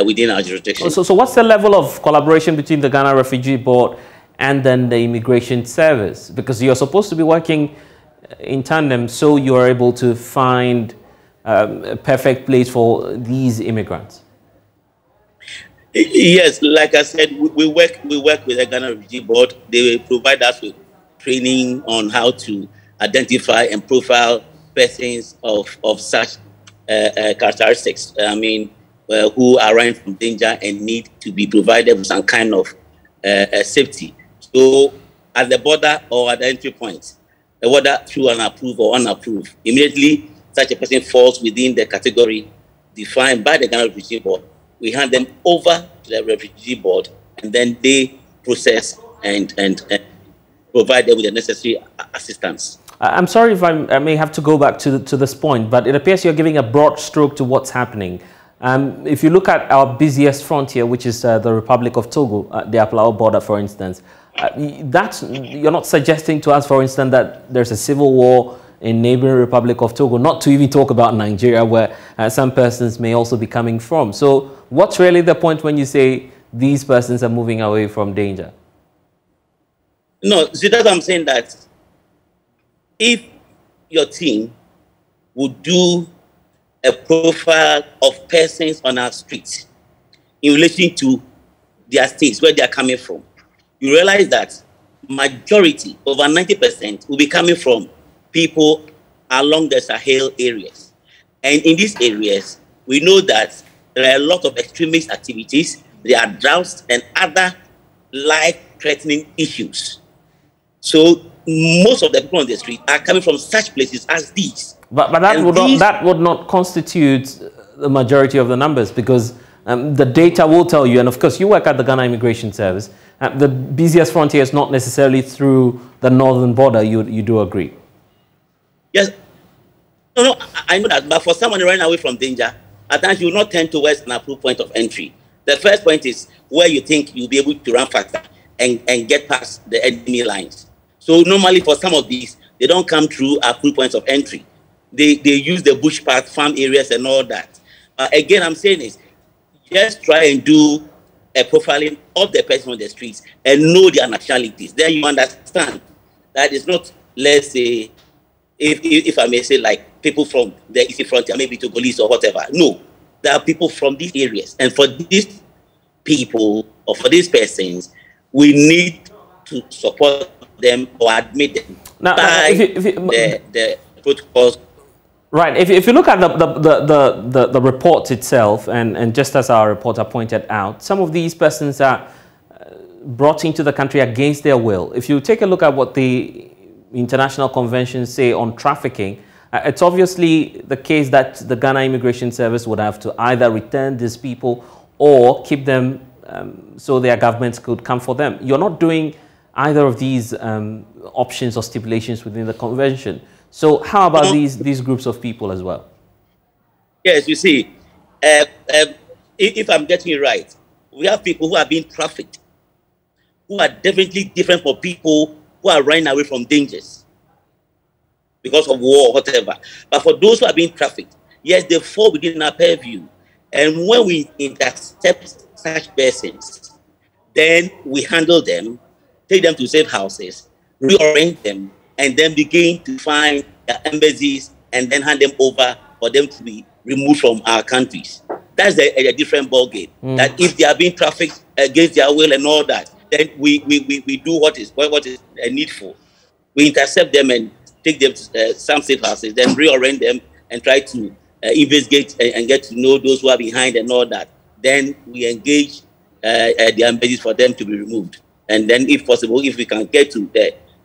within our jurisdiction. So what's the level of collaboration between the Ghana Refugee Board and then the Immigration Service? Because you're supposed to be working in tandem so you are able to find a perfect place for these immigrants. Yes, like I said, we work with the Ghana Refugee Board. They provide us with training on how to identify and profile persons of such characteristics. I mean, who are running from danger and need to be provided with some kind of safety. So at the border or at the entry point, whether through an approved or unapproved, immediately such a person falls within the category defined by the Ghana Refugee Board. We hand them over to the Refugee Board, and then they process and provide them with the necessary assistance. I'm sorry if I may have to go back to this point, but it appears you're giving a broad stroke to what's happening. If you look at our busiest frontier, which is the Republic of Togo, the Aplao border, for instance, you're not suggesting to us, for instance, that there's a civil war in neighboring Republic of Togo, not to even talk about Nigeria, where some persons may also be coming from. So what's really the point when you say these persons are moving away from danger? No, see, that's what I'm saying, that if your team would do a profile of persons on our streets in relation to their states, where they are coming from, you realize that majority, over 90%, will be coming from people along the Sahel areas. And in these areas, we know that there are a lot of extremist activities, there are droughts and other life-threatening issues. So most of the people on the street are coming from such places as these. But that would not constitute the majority of the numbers, because the data will tell you, and of course you work at the Ghana Immigration Service, the busiest frontier is not necessarily through the northern border, you do agree? Yes. No, I know that, but for someone running away from danger, at times you will not turn towards an approved point of entry. The first point is where you think you'll be able to run faster and get past the enemy lines. So normally for some of these, they don't come through approved points of entry. They use the bush path, farm areas and all that. Again, I'm saying is, just try and do a profiling of the person on the streets and know their nationalities. Then you understand that it's not, let's say, if I may say, like people from the East Frontier, maybe Togolese or whatever. No, there are people from these areas. And for these people or for these persons, we need to support them or admit them by the protocols. Right. If you look at the report itself, and just as our reporter pointed out, some of these persons are brought into the country against their will. If you take a look at what the international conventions say on trafficking, it's obviously the case that the Ghana Immigration Service would have to either return these people or keep them so their governments could come for them. You're not doing either of these options or stipulations within the convention. So how about these groups of people as well? Yes, you see, if I'm getting it right, we have people who are being trafficked, who are definitely different from people who are running away from dangers because of war or whatever. But for those who are being trafficked, yes, they fall within our purview. And when we intercept such persons, then we handle them, take them to safe houses, reorient them, and then begin to find their embassies and then hand them over for them to be removed from our countries. That's a different ballgame. That if they are being trafficked against their will and all that, then we do what is needful. We intercept them and take them to some safe houses, then reorient them and try to investigate and get to know those who are behind and all that. Then we engage the embassies for them to be removed. And then, if possible, if we can get to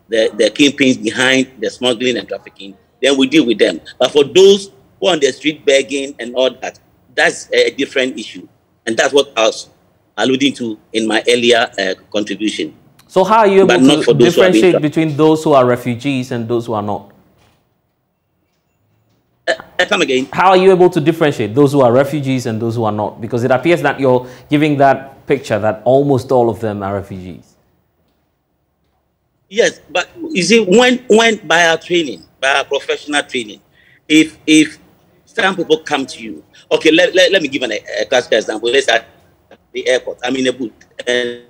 the kingpins behind the smuggling and trafficking, then we deal with them. But for those who are on the street begging and all that, that's a different issue. And that's what I was alluding to in my earlier contribution. So how are you able to differentiate between those who are refugees and those who are not? Come again. How are you able to differentiate those who are refugees and those who are not? Because it appears that you're giving that picture that almost all of them are refugees. Yes, but you see, when by our training, by our professional training, if some people come to you, okay, let me give a classical example. Let's at the airport. I'm in a booth and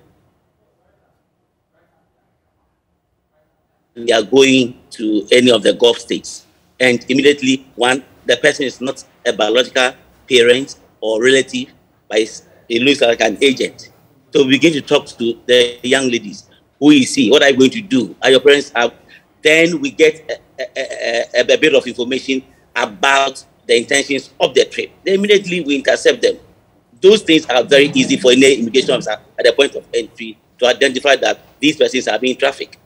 we are going to any of the Gulf states, and immediately the person is not a biological parent or relative, but it looks like an agent. So we begin to talk to the young ladies. Who is he? What are you going to do? Are your parents out? Then we get a bit of information about the intentions of the trip. Then immediately we intercept them. Those things are very easy for any immigration officer at the point of entry to identify that these persons are being trafficked.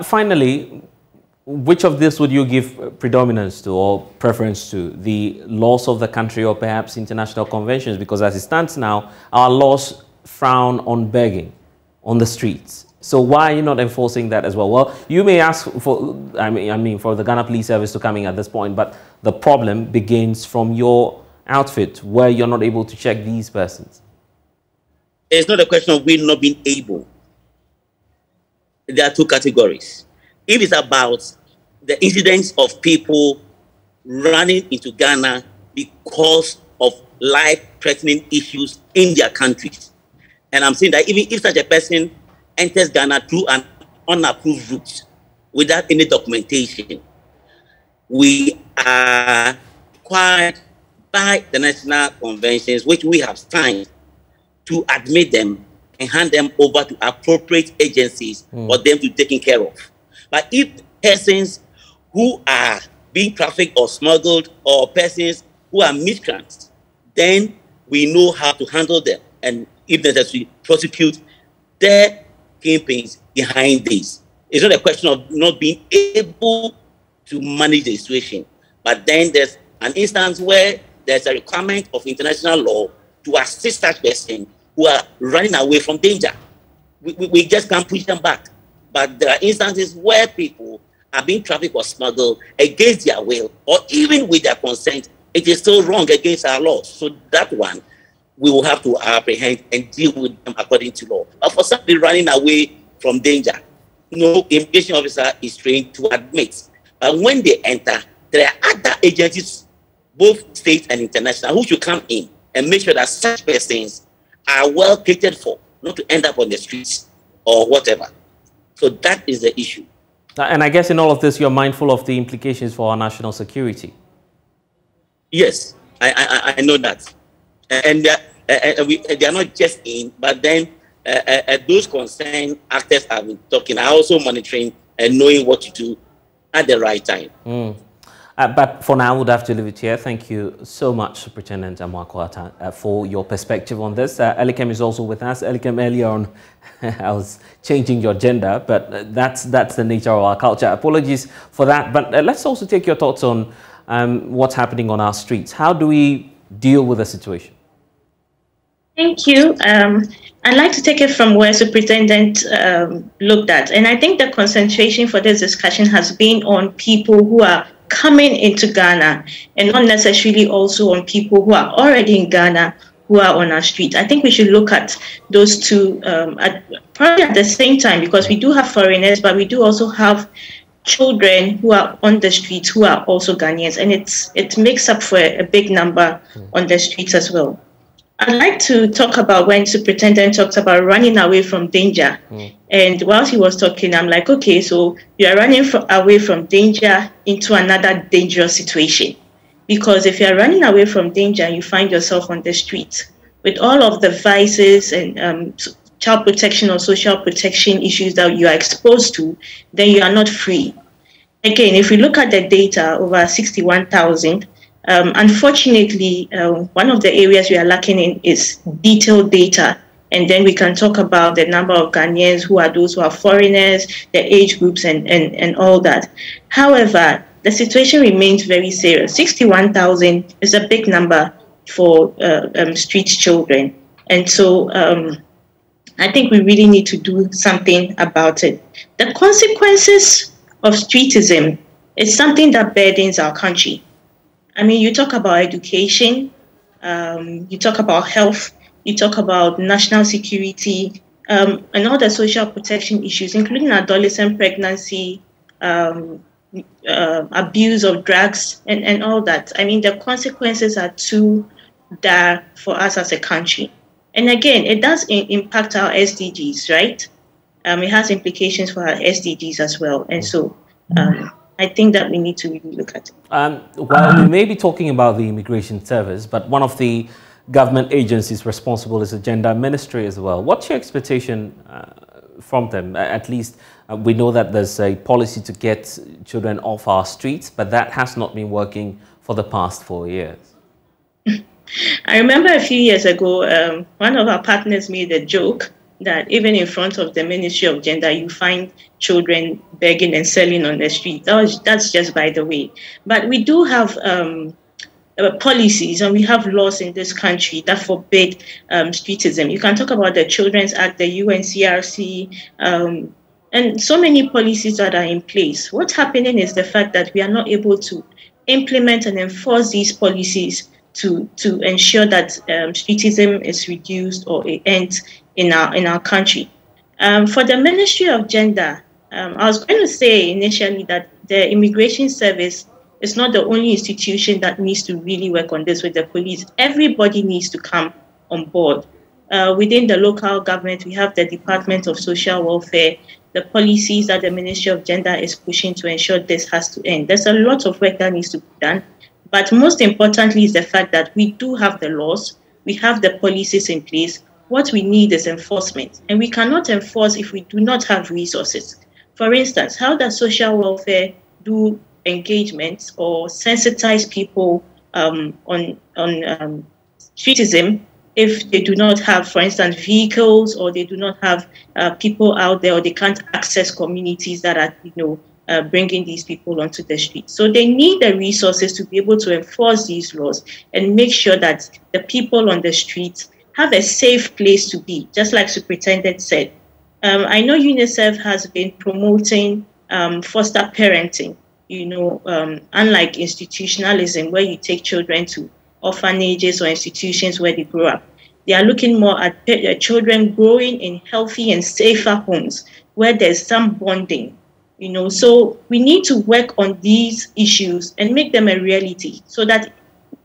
Finally, which of this would you give predominance to or preference to? The laws of the country or perhaps international conventions? Because as it stands now, our laws frown on begging on the streets. So why are you not enforcing that as well? Well, you may ask for, I mean, for the Ghana Police Service to come in at this point, but the problem begins from your outfit where you're not able to check these persons. It's not a question of we not being able. There are two categories. If it's about the incidents of people running into Ghana because of life-threatening issues in their countries, and I'm saying that even if such a person enters Ghana through an unapproved route without any documentation, we are required by the national conventions, which we have signed, to admit them and hand them over to appropriate agencies for them to be taken care of. But if persons who are being trafficked or smuggled or persons who are migrants, then we know how to handle them and, if necessary, prosecute the kingpins behind this. It's not a question of not being able to manage the situation, but then there's an instance where there's a requirement of international law to assist such persons who are running away from danger. We just can't push them back. But there are instances where people are being trafficked or smuggled against their will, or even with their consent. It is still wrong against our laws. So that one, we will have to apprehend and deal with them according to law. But for somebody running away from danger, no immigration officer is trained to admit. But when they enter, there are other agencies, both state and international, who should come in and make sure that such persons are well catered for, not to end up on the streets or whatever. So that is the issue. And I guess in all of this, you're mindful of the implications for our national security. Yes, I know that. And they are not just in, but then those concerned actors have been talking, are also monitoring and knowing what to do at the right time. But for now, we'll have to leave it here. Thank you so much, Superintendent Amoako, for your perspective on this. Elikem is also with us. Elikem, earlier on, I was changing your gender, but that's the nature of our culture. Apologies for that. But let's also take your thoughts on what's happening on our streets. How do we deal with the situation? Thank you. I'd like to take it from where Superintendent looked at. And I think the concentration for this discussion has been on people who are coming into Ghana and not necessarily also on people who are already in Ghana who are on our street. I think we should look at those two probably at the same time, because we do have foreigners, but we do also have children who are on the streets who are also Ghanaians, and it makes up for a big number on the streets as well. I'd like to talk about when Superintendent talks about running away from danger. And whilst he was talking, I'm like, okay, so you are running away from danger into another dangerous situation. Because if you're running away from danger and you find yourself on the street with all of the vices and child protection or social protection issues that you are exposed to, then you are not free. Again, if we look at the data, over 61,000, unfortunately, one of the areas we are lacking in is detailed data. And then we can talk about the number of Ghanaians who are those who are foreigners, the age groups, and all that. However, the situation remains very serious. 61,000 is a big number for street children. And so I think we really need to do something about it. The consequences of streetism is something that burdens our country. I mean, you talk about education, you talk about health, you talk about national security, and all the social protection issues, including adolescent pregnancy, abuse of drugs and all that. I mean, the consequences are too dire for us as a country. And again, it does impact our SDGs, right? It has implications for our SDGs as well. And so I think that we need to really look at it. Well, we may be talking about the Immigration Service, but one of the government agencies responsible is the Gender Ministry as well. What's your expectation from them? At least we know that there's a policy to get children off our streets, but that has not been working for the past 4 years. I remember a few years ago, one of our partners made a joke that even in front of the Ministry of Gender, you find children begging and selling on the street. That's just by the way. But we do have policies and we have laws in this country that forbid streetism. You can talk about the Children's Act, the UNCRC, and so many policies that are in place. What's happening is the fact that we are not able to implement and enforce these policies to ensure that streetism is reduced or it ends in our country. For the Ministry of Gender, I was going to say initially that the Immigration Service is not the only institution that needs to really work on this with the police. Everybody needs to come on board. Within the local government, we have the Department of Social Welfare, the policies that the Ministry of Gender is pushing to ensure this has to end. There's a lot of work that needs to be done. But most importantly is the fact that we do have the laws, we have the policies in place. What we need is enforcement. And we cannot enforce if we do not have resources. For instance, how does social welfare do engagements or sensitize people on streetism if they do not have, for instance, vehicles, or they do not have people out there, or they can't access communities that are, bringing these people onto the street. So they need the resources to be able to enforce these laws and make sure that the people on the streets have a safe place to be, just like Superintendent said. I know UNICEF has been promoting foster parenting, unlike institutionalism, where you take children to orphanages or institutions where they grow up. They are looking more at children growing in healthy and safer homes where there's some bonding. So we need to work on these issues and make them a reality so that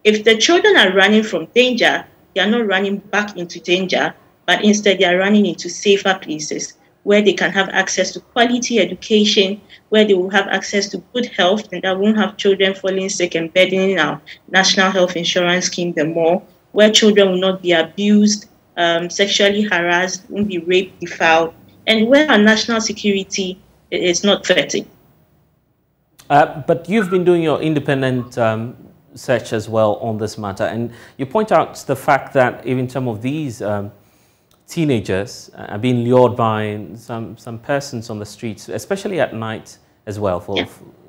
if the children are running from danger, they are not running back into danger, but instead they are running into safer places where they can have access to quality education, where they will have access to good health, and that won't have children falling sick and burdening our national health insurance scheme the more, where children will not be abused, sexually harassed, won't be raped, defiled, and where our national security is not threatened. But you've been doing your independent search as well on this matter, and you point out the fact that even some of these teenagers are being lured by some persons on the streets, especially at night as well.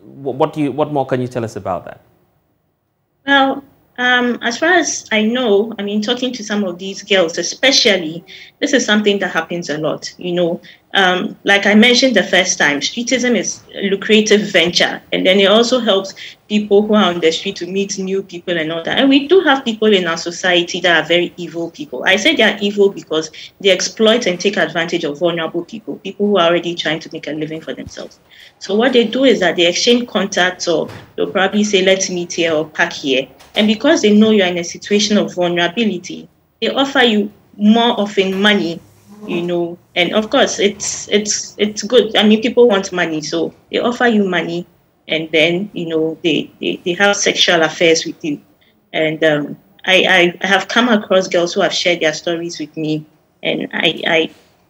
What more can you tell us about that? Well, as far as I know, talking to some of these girls especially, this is something that happens a lot. Like I mentioned the first time, streetism is a lucrative venture, and then it also helps people who are on the street to meet new people and all that. And we do have people in our society that are very evil people. I say they are evil because they exploit and take advantage of vulnerable people who are already trying to make a living for themselves. So what they do is that they exchange contacts, or they'll probably say, let's meet here or park here. And because they know you're in a situation of vulnerability, they offer you more often money, and of course it's good. People want money, so they offer you money, and then they have sexual affairs with you. And I have come across girls who have shared their stories with me, and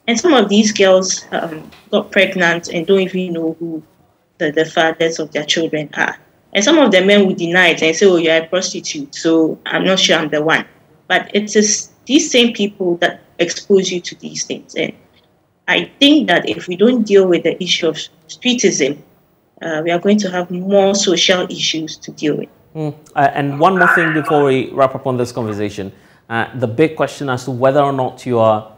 and some of these girls got pregnant and don't even know who the fathers of their children are. And some of the men would deny it and say, oh, you're a prostitute, so I'm not sure I'm the one. But it's these same people that expose you to these things. And I think that if we don't deal with the issue of streetism, we are going to have more social issues to deal with. And one more thing before we wrap up on this conversation. The big question as to whether or not you are,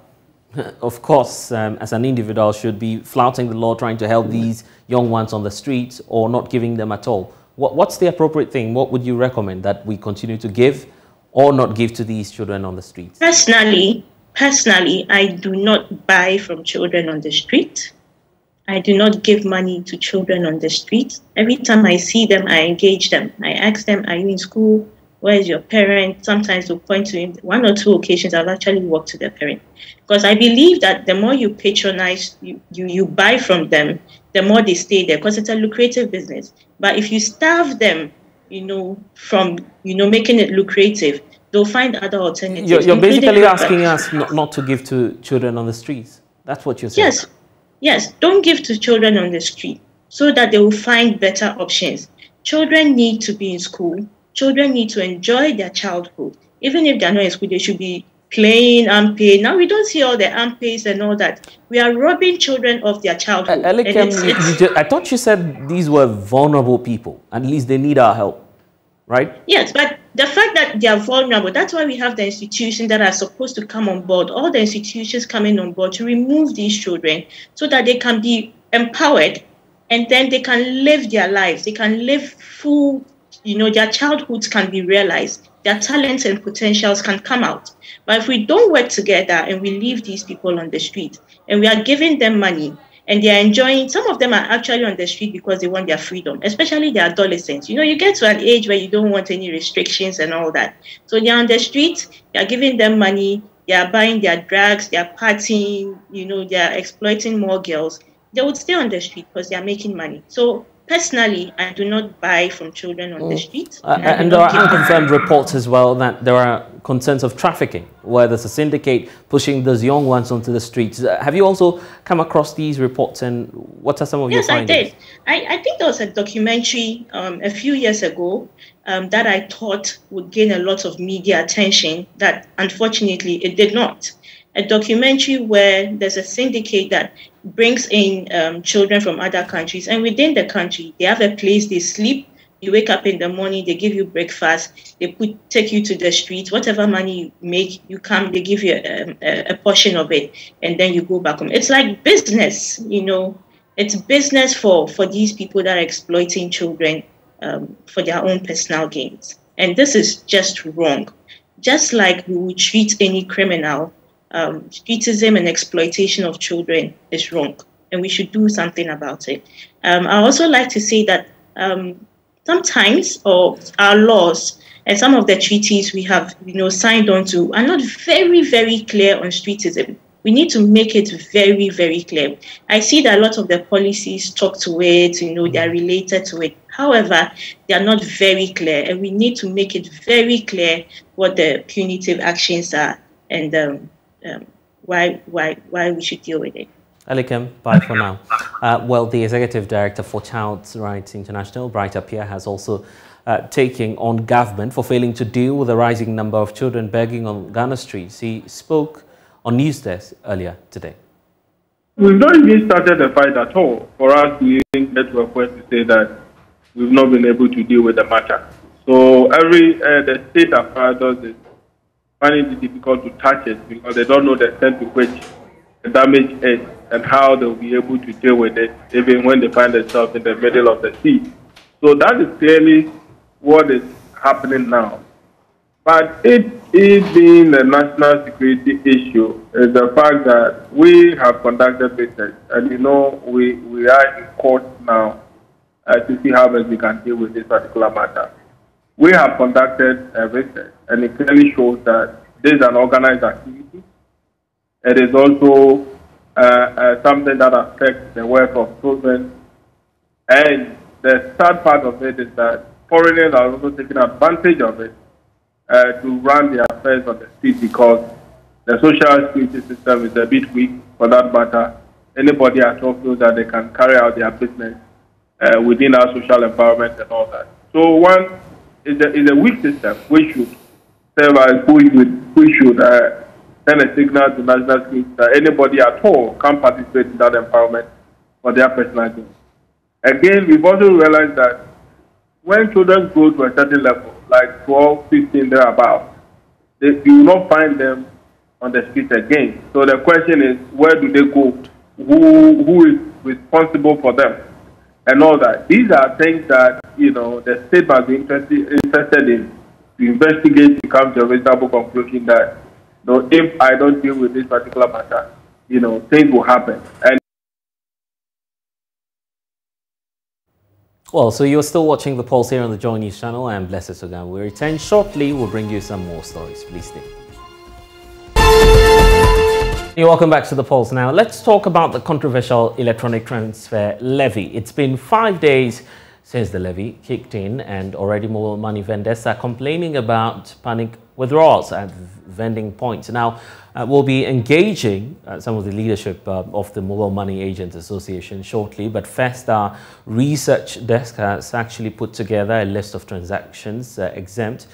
of course, as an individual, should be flouting the law, trying to help these young ones on the streets, or not giving them at all. What's the appropriate thing? What would you recommend that we continue to give or not give to these children on the streets? Personally, I do not buy from children on the street. I do not give money to children on the street. Every time I see them, I engage them. I ask them, are you in school? Where is your parent? Sometimes they'll point to him. 1 or 2 occasions, I'll actually walk to the parent. Because I believe that the more you patronize, you buy from them, the more they stay there, because it's a lucrative business. But if you starve them, from, making it lucrative, they'll find other alternatives. You're basically asking us not to give to children on the streets. That's what you're saying. Yes, don't give to children on the street so that they will find better options. Children need to be in school. Children need to enjoy their childhood. Even if they're not in school, they should be playing unpaid. Now, we don't see all the unpaid and all that. We are robbing children of their childhood. I thought you said these were vulnerable people. At least they need our help, right? Yes, but the fact that they are vulnerable, that's why we have the institutions that are supposed to come on board, all the institutions coming on board to remove these children so that they can be empowered and then they can live their lives. They can live full, their childhoods can be realized. Their talents and potentials can come out. But if we don't work together and we leave these people on the street and we are giving them money and they are enjoying, some of them are actually on the street because they want their freedom, especially the adolescents. You get to an age where you don't want any restrictions and all that. So they're on the street, they are giving them money, they are buying their drugs, they are partying, they are exploiting more girls. They would stay on the street because they are making money. So personally, I do not buy from children on the street. And there are unconfirmed reports as well that there are concerns of trafficking, where there's a syndicate pushing those young ones onto the streets. Have you also come across these reports, and what are some of your findings? Yes, I did. I think there was a documentary a few years ago that I thought would gain a lot of media attention that unfortunately it did not. A documentary where there's a syndicate that brings in children from other countries, and within the country, they have a place they sleep. You wake up in the morning, they give you breakfast, they take you to the street. Whatever money you make, you come, they give you a portion of it, and then you go back home. It's like business, It's business for these people that are exploiting children for their own personal gains. And this is just wrong. Just like we would treat any criminal, streetism and exploitation of children is wrong, and we should do something about it. I also like to say that sometimes our laws and some of the treaties we have signed on to are not very, very clear on streetism. We need to make it very, very clear. I see that a lot of the policies talk to it, they are related to it. However, they are not very clear, and we need to make it very clear what the punitive actions are and why we should deal with it. Alikem, bye for now. Well, the Executive Director for Child's Rights International, Bright Appiah, has also taken on government for failing to deal with the rising number of children begging on Ghana streets. He spoke on News Desk earlier today. We've not even started the fight at all. For us, we didn't get to a point to say that we've not been able to deal with the matter. So the state apparatus is finding it difficult to touch it because they don't know the extent to which the damage is and how they'll be able to deal with it even when they find themselves in the middle of the sea. So that is clearly what is happening now. But it being a national security issue is the fact that we have conducted research, and we are in court now to see how best we can deal with this particular matter. We have conducted a research, and it clearly shows that this is an organized activity. It is also something that affects the wealth of children. And the sad part of it is that foreigners are also taking advantage of it to run their affairs on the street because the social security system is a bit weak for that matter. Anybody at all feels that they can carry out their business within our social environment and all that. So one is a weak system. We should serve as we should send a signal to national security that anybody at all can participate in that environment for their personal gain. Again, we've also realized that when children grow to a certain level, like 12, 15, thereabouts, you will not find them on the street again. So the question is, where do they go? Who is responsible for them? And all that. These are things that, the state must be interested in to investigate, to come to a reasonable conclusion that, if I don't deal with this particular matter, things will happen. And Well, so you're still watching The Pulse here on the JoyNews channel. I am Blessed Sogah. We return shortly. We'll bring you some more stories. Please stay. Welcome back to The Pulse. Now, let's talk about the controversial electronic transfer levy. It's been 5 days since the levy kicked in, and already mobile money vendors are complaining about panic withdrawals at vending points. Now, we'll be engaging some of the leadership of the Mobile Money Agents Association shortly, but first, our research desk has actually put together a list of transactions exempt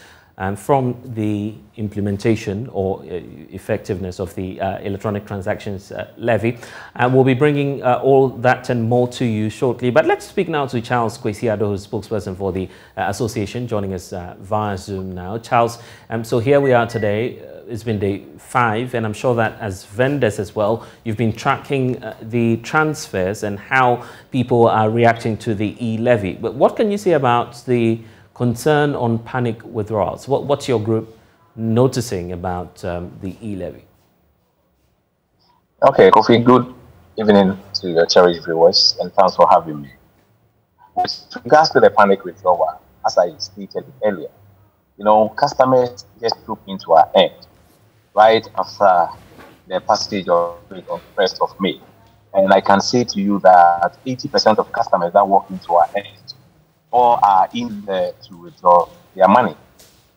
from the implementation or effectiveness of the electronic transactions levy. And we'll be bringing all that and more to you shortly. But let's speak now to Charles Kwesiado, who's spokesperson for the association, joining us via Zoom now. Charles, so here we are today. It's been day 5, and I'm sure that as vendors as well, you've been tracking the transfers and how people are reacting to the e-levy. But what can you say about the concern on panic withdrawals? What's your group noticing about the e-levy? Okay, Kofi, good evening to your cherished viewers, and thanks for having me. With regards to the panic withdrawal, as I stated earlier, you know, customers just took into our end right after the passage of the 1st of May. And I can say to you that 80% of customers that walk into our end or are in there to withdraw their money.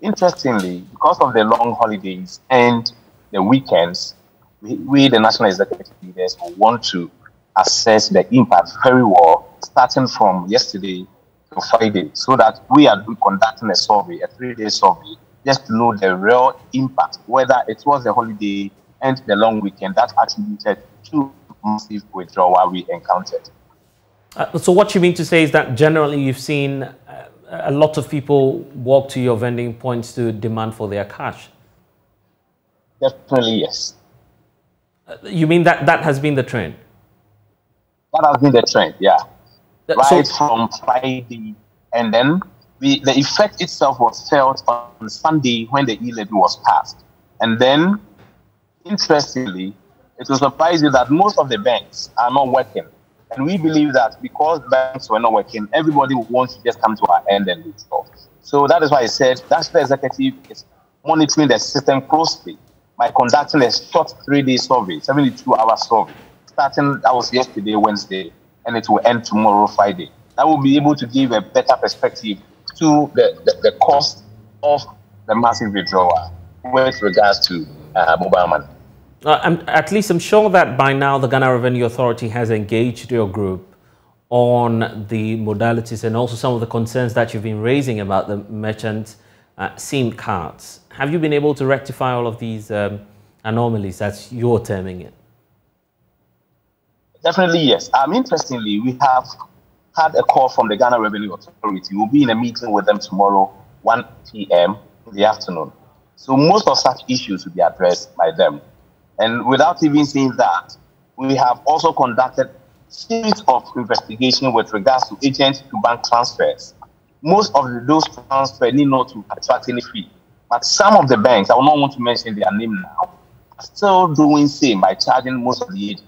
Interestingly, because of the long holidays and the weekends, we the national executive leaders, want to assess the impact very well, starting from yesterday to Friday, so that we are conducting a survey, a 3-day survey, just to know the real impact, whether it was the holiday and the long weekend that attributed to massive withdrawal we encountered. So what you mean to say is that generally you've seen a lot of people walk to your vending points to demand for their cash? Definitely, yes. You mean that has been the trend? That has been the trend, yeah. Right from Friday, and then the effect itself was felt on Sunday when the e-levy was passed. And then, interestingly, it will surprise you that most of the banks are not working. And we believe that because banks were not working, everybody wants to just come to our end and withdraw. So that is why I said that's the executive is monitoring the system closely by conducting a short 3-day survey, 72-hour survey. Starting, that was yesterday, Wednesday, and it will end tomorrow, Friday. That will be able to give a better perspective to the cost of the massive withdrawal with regards to mobile money. At least I'm sure that by now the Ghana Revenue Authority has engaged your group on the modalities and also some of the concerns that you've been raising about the merchant SIM cards. Have you been able to rectify all of these anomalies, as you're terming it? Definitely, yes. Interestingly, we have had a call from the Ghana Revenue Authority. We'll be in a meeting with them tomorrow, 1 p.m. in the afternoon. So most of such issues will be addressed by them. And without even saying that, we have also conducted a series of investigations with regards to agent to bank transfers. Most of those transfers need not to attract any fee. But some of the banks, I will not want to mention their name now, are still doing same by charging most of the agents.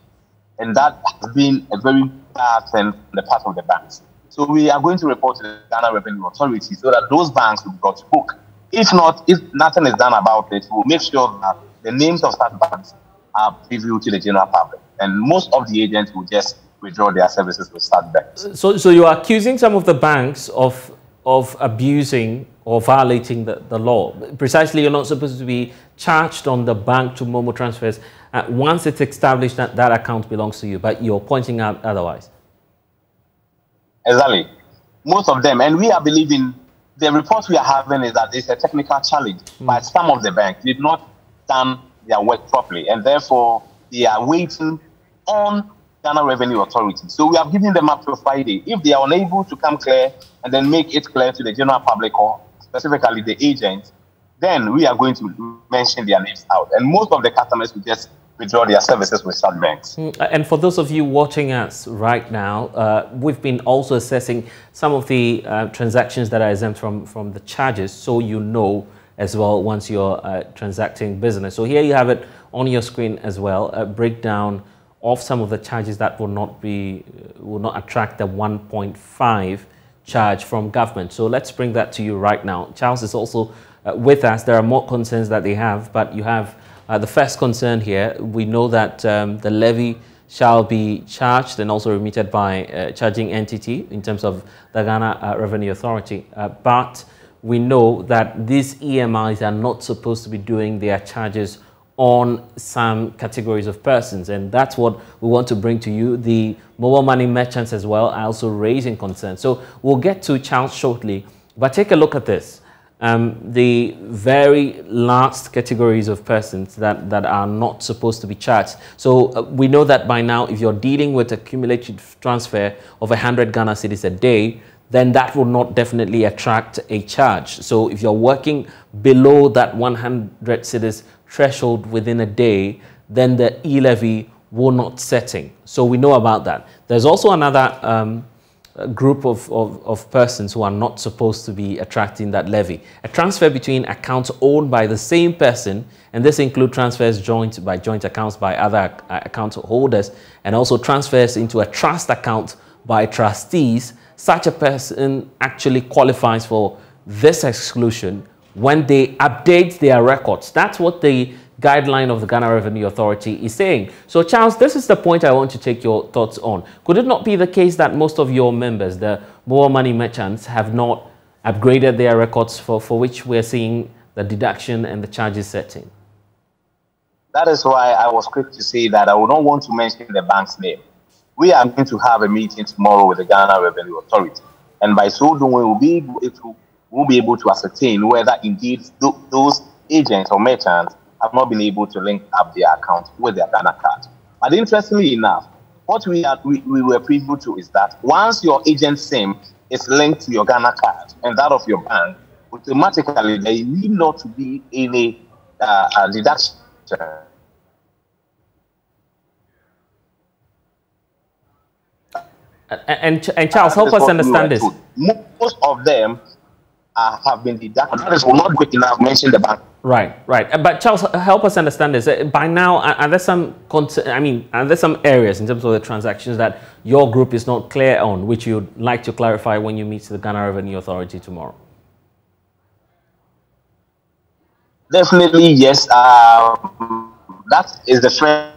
And that has been a very bad thing on the part of the banks. So we are going to report to the Ghana Revenue Authority so that those banks will be brought to book. If not, if nothing is done about it, we'll make sure that the names of such banks are previewed to the general public. And most of the agents will just withdraw their services with such banks. So you are accusing some of the banks of abusing or violating the law. Precisely, you're not supposed to be charged on the bank to Momo transfers once it's established that that account belongs to you, but you're pointing out otherwise. Exactly. Most of them, and we are believing, the reports we are having is that it's a technical challenge, but some of the banks did not done their work properly, and therefore they are waiting on Ghana Revenue Authority. So we are giving them up to Friday. If they are unable to come clear and then make it clear to the general public or specifically the agents, then we are going to mention their names out. And most of the customers will just withdraw their services with such banks. And for those of you watching us right now, we've been also assessing some of the transactions that are exempt from the charges, so you know as well once you're transacting business. So here you have it on your screen as well, a breakdown of some of the charges that will not attract the 1.5 charge from government. So let's bring that to you right now. Charles is also with us. There are more concerns that they have, but you have the first concern here. We know that the levy shall be charged and also remitted by charging entity in terms of the Ghana Revenue Authority. But we know that these EMIs are not supposed to be doing their charges on some categories of persons, and that's what we want to bring to you. The mobile money merchants as well are also raising concerns. So we'll get to Charles shortly, but take a look at this. The very last categories of persons that are not supposed to be charged. So we know that by now, if you're dealing with a cumulative transfer of 100 Ghana cedis a day, then that will not definitely attract a charge. So if you're working below that 100 cedis threshold within a day, then the e-levy will not setting. So we know about that. There's also another group of persons who are not supposed to be attracting that levy. A transfer between accounts owned by the same person, and this includes transfers joint accounts by other account holders, and also transfers into a trust account by trustees. Such a person actually qualifies for this exclusion when they update their records. That's what the guideline of the Ghana Revenue Authority is saying. So Charles, this is the point I want to take your thoughts on. Could it not be the case that most of your members, the mobile money merchants, have not upgraded their records for which we're seeing the deduction and the charges setting? That is why I was quick to say that I would not want to mention the bank's name. We are going to have a meeting tomorrow with the Ghana Revenue Authority, and by so doing, we'll be able to ascertain whether indeed those agents or merchants have not been able to link up their account with their Ghana card. But interestingly enough, what we were privy to is that once your agent SIM is linked to your Ghana card and that of your bank, automatically there need not to be any deduction. And Charles, help us understand this. Most of them have been deducted. That is not quick enough. Mention the bank. Right. But Charles, help us understand this. By now, are there some areas in terms of the transactions that your group is not clear on, which you'd like to clarify when you meet the Ghana Revenue Authority tomorrow? Definitely, yes. That is the first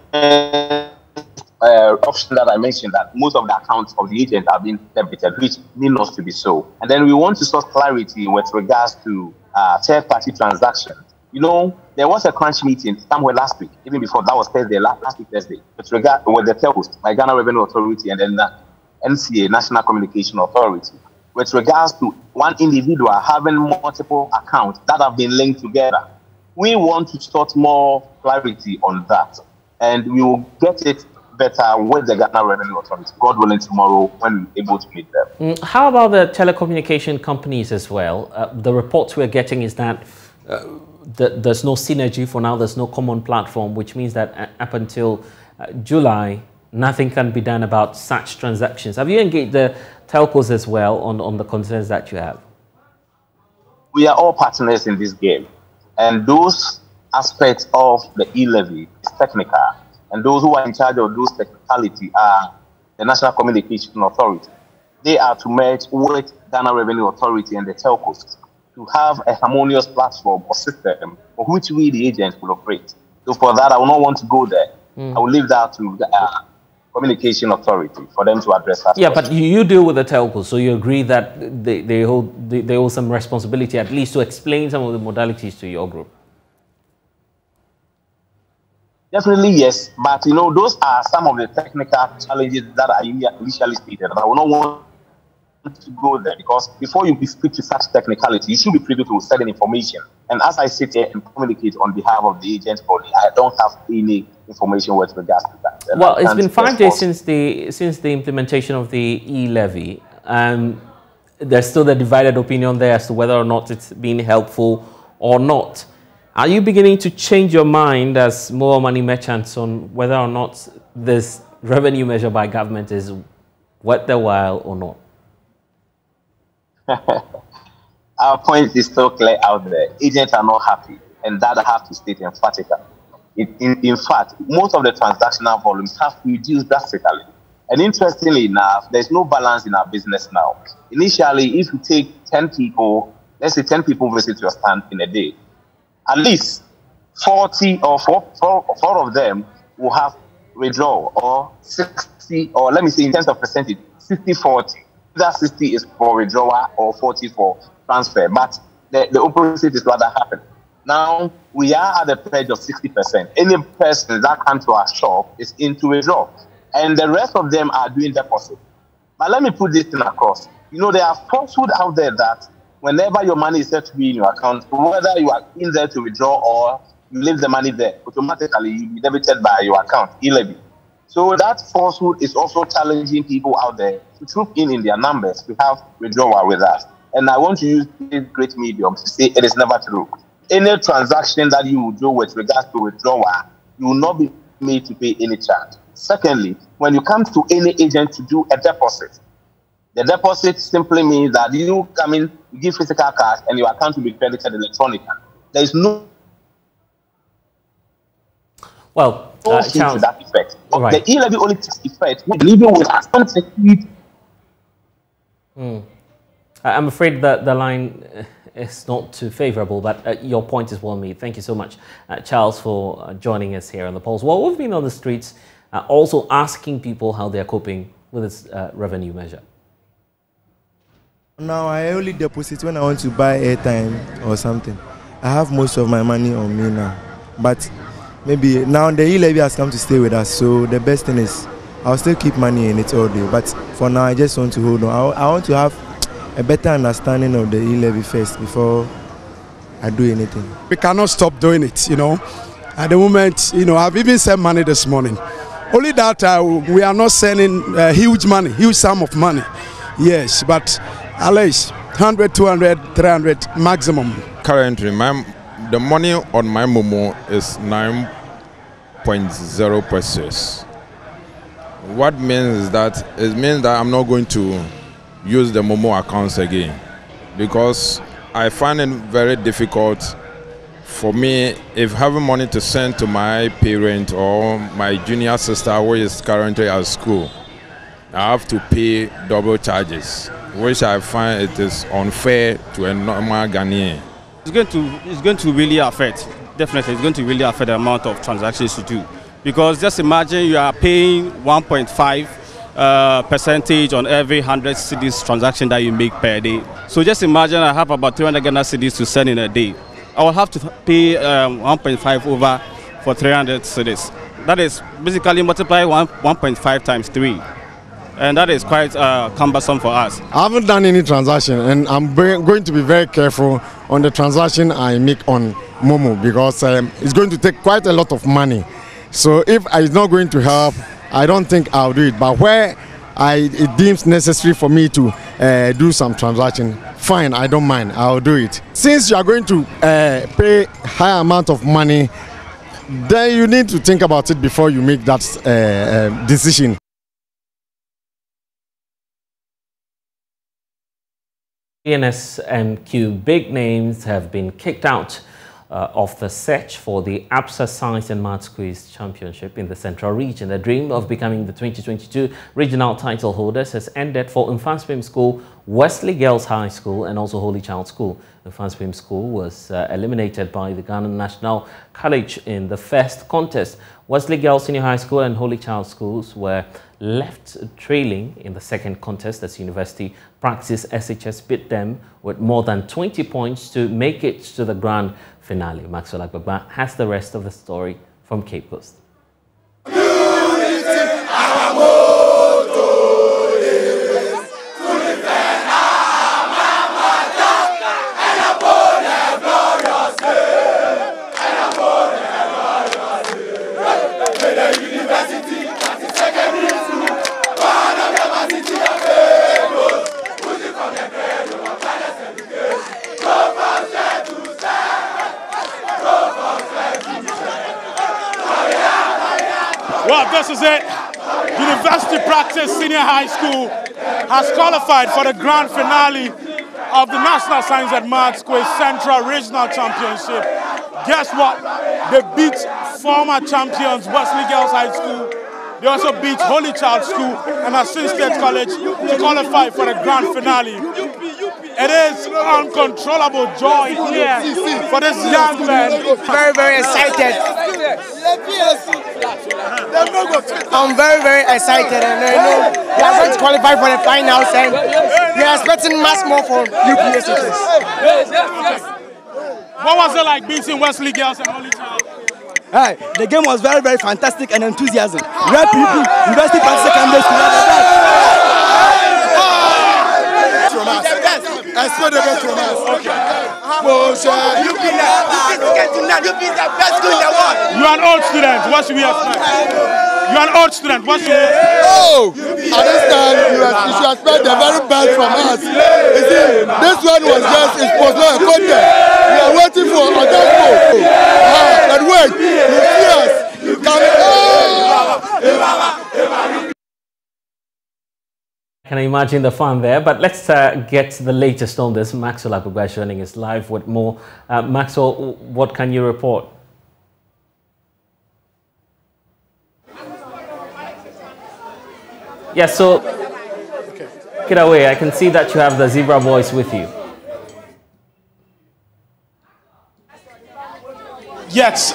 option that I mentioned, that most of the accounts of the agent have been debited, which need not to be so. And then we want to source clarity with regards to third-party transactions. You know, there was a crunch meeting somewhere last week, even before that was Thursday, last week Thursday, with the telcos by Ghana Revenue Authority and then NCA, National Communication Authority, with regards to one individual having multiple accounts that have been linked together. We want to source more clarity on that, and we will get it better with the Ghana Revenue Authority, God willing, tomorrow when we're able to meet them. How about the telecommunication companies as well? The reports we're getting is that there's no synergy for now, there's no common platform, which means that up until July, nothing can be done about such transactions. Have you engaged the telcos as well on the concerns that you have? We are all partners in this game, and those aspects of the e-levy is technical. And those who are in charge of those technicality are the National Communication Authority. They are to merge with Ghana Revenue Authority and the telcos to have a harmonious platform or system for which we, the agents, will operate. So for that, I will not want to go there. I will leave that to the Communication Authority for them to address that. Yeah, but you deal with the telcos, so you agree that they hold some responsibility, at least to explain some of the modalities to your group. Definitely, yes. But, you know, those are some of the technical challenges that are initially stated. But I will not want to go there because before you speak to such technicality, you should be privy to certain information. And as I sit here and communicate on behalf of the agent body, I don't have any information with regards to that. And well, it's been 5 days since the implementation of the e-levy. There's still the divided opinion there as to whether or not it's been helpful or not. Are you beginning to change your mind as mobile money merchants on whether or not this revenue measure by government is worth the while or not? Our point is so clear out there. Agents are not happy, and that I have to state emphatically. In fact, most of the transactional volumes have reduced drastically. And interestingly enough, there's no balance in our business now. Initially, if you take 10 people, let's say 10 people visit your stand in a day, at least 40 or four of them will have withdrawal, or 60, or let me say in terms of percentage, 60-40. That 60 is for withdrawal or 40 for transfer, but the opposite is rather happening. Now, we are at the pledge of 60%. Any person that comes to our shop is into withdrawal, and the rest of them are doing deposit. But let me put this thing across. You know, there are falsehood out there that whenever your money is set to be in your account, whether you are in there to withdraw or you leave the money there, automatically you'll be debited by your account, e-levy. So that falsehood is also challenging people out there to troop in their numbers to have withdrawal with us. And I want to use this great medium to say it is never true. Any transaction that you will do with regards to withdrawal, you will not be made to pay any charge. Secondly, when you come to any agent to do a deposit, the deposit simply means that you come in, you give physical cash, and your account will be credited electronically. There is no. Well, Charles, to that effect. Right. The e-levy only takes effect when even with our security. I'm afraid that the line is not too favorable, but your point is well made. Thank you so much, Charles, for joining us here on the Pulse. Well, we've been on the streets also asking people how they're coping with this revenue measure. Now, I only deposit when I want to buy airtime or something. I have most of my money on me now, but maybe now the e-levy has come to stay with us, so the best thing is I'll still keep money in it all day, but for now I just want to hold on. I want to have a better understanding of the e-levy first before I do anything. We cannot stop doing it, you know. At the moment, you know, I've even sent money this morning. Only that we are not sending huge sum of money. Yes, but at least 100, 200, 300 maximum. Currently, the money on my Momo is 9.0%. What means that? It means that I'm not going to use the Momo accounts again, because I find it very difficult for me if having money to send to my parent or my junior sister who is currently at school, I have to pay double charges, which I find it is unfair to a normal Ghanaian. It's going to really affect, definitely, it's going to really affect the amount of transactions you do. Because just imagine you are paying 1.5 percentage on every 100 cedis transaction that you make per day. So just imagine I have about 300 Ghana cedis to send in a day. I will have to pay 1.5 over for 300 cedis. That is basically multiply 1.5 times 3. And that is quite cumbersome for us. I haven't done any transaction, and I'm going to be very careful on the transaction I make on Momo, because it's going to take quite a lot of money. So if it's not going to help, I don't think I'll do it. But where it deems necessary for me to do some transaction, fine, I don't mind, I'll do it. Since you are going to pay high amount of money, then you need to think about it before you make that decision. ENSMQ big names have been kicked out of the search for the APSA Science and Maths Quiz Championship in the Central Region. The dream of becoming the 2022 regional title holders has ended for Mfantsipim School, Wesley Girls High School and also Holy Child School. Mfantsipim School was eliminated by the Ghana National College in the first contest. Wesley Girls Senior High School and Holy Child Schools were left trailing in the second contest as University Praxis SHS beat them with more than 20 points to make it to the grand finale. Maxwell Agbagba has the rest of the story from Cape Coast. Well, this is it. University Praxis Senior High School has qualified for the grand finale of the National Science and Maths Quiz Central Regional Championship. Guess what? They beat former champions Wesley Girls High School, They also beat Holy Child School and Asin State College to qualify for the grand finale. It is uncontrollable joy here for this young man. Very, very excited. I'm very, very excited, and I know they are going to qualify for the finals, and we are expecting much more from UPS. What was it like beating Wesley Girls and Holy Child? Hi, the game was very, very fantastic and enthusiasm. Red people, University Park Secondary School. I saw the best from us. Okay. You be the best school in the world. You are an old student. What should we expect? You are an old student. What should we expect? Oh, at this time, you should expect the very best from us. You see, this one was just, it was not a contest. We are waiting for a gospel. But wait, you see us. Can I imagine the fun there? But let's get the latest on this. Maxwell Akugba is joining us live with more. Maxwell, what can you report? Yes, so take it away. I can see that you have the Zebra Boys with you. Yes,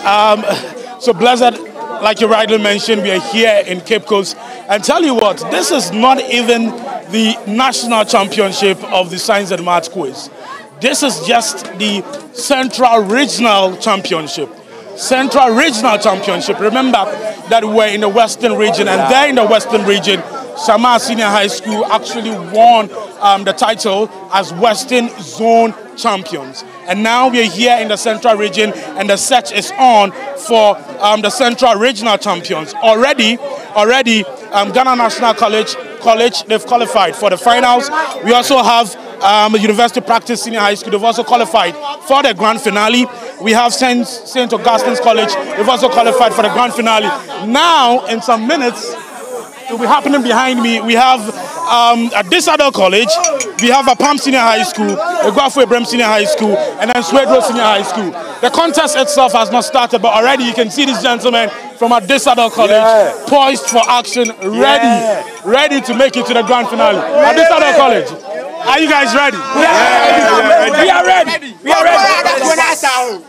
so Blessed, like you rightly mentioned, we are here in Cape Coast. And tell you what, this is not even the national championship of the Science and Maths quiz. This is just the Central Regional Championship. Central Regional Championship. Remember that we're in the Western region, and there in the Western region, Sama Senior High School actually won the title as Western Zone Champions. And now we're here in the Central region, and the search is on for the Central Regional Champions. Already, Ghana National College, they've qualified for the finals. We also have University Practice Senior High School, they've also qualified for the grand finale. We have St. Augustine's College, they've also qualified for the grand finale. Now, in some minutes, it will be happening behind me. We have at Disadel College, we have a Palm Senior High School, a Guafu Ibrahim Senior High School, and then Swedro Senior High School. The contest itself has not started, but already you can see this gentleman from a Disadel College poised for action, ready to make it to the grand finale. At Disadel College, are you guys ready? We are ready. We are ready.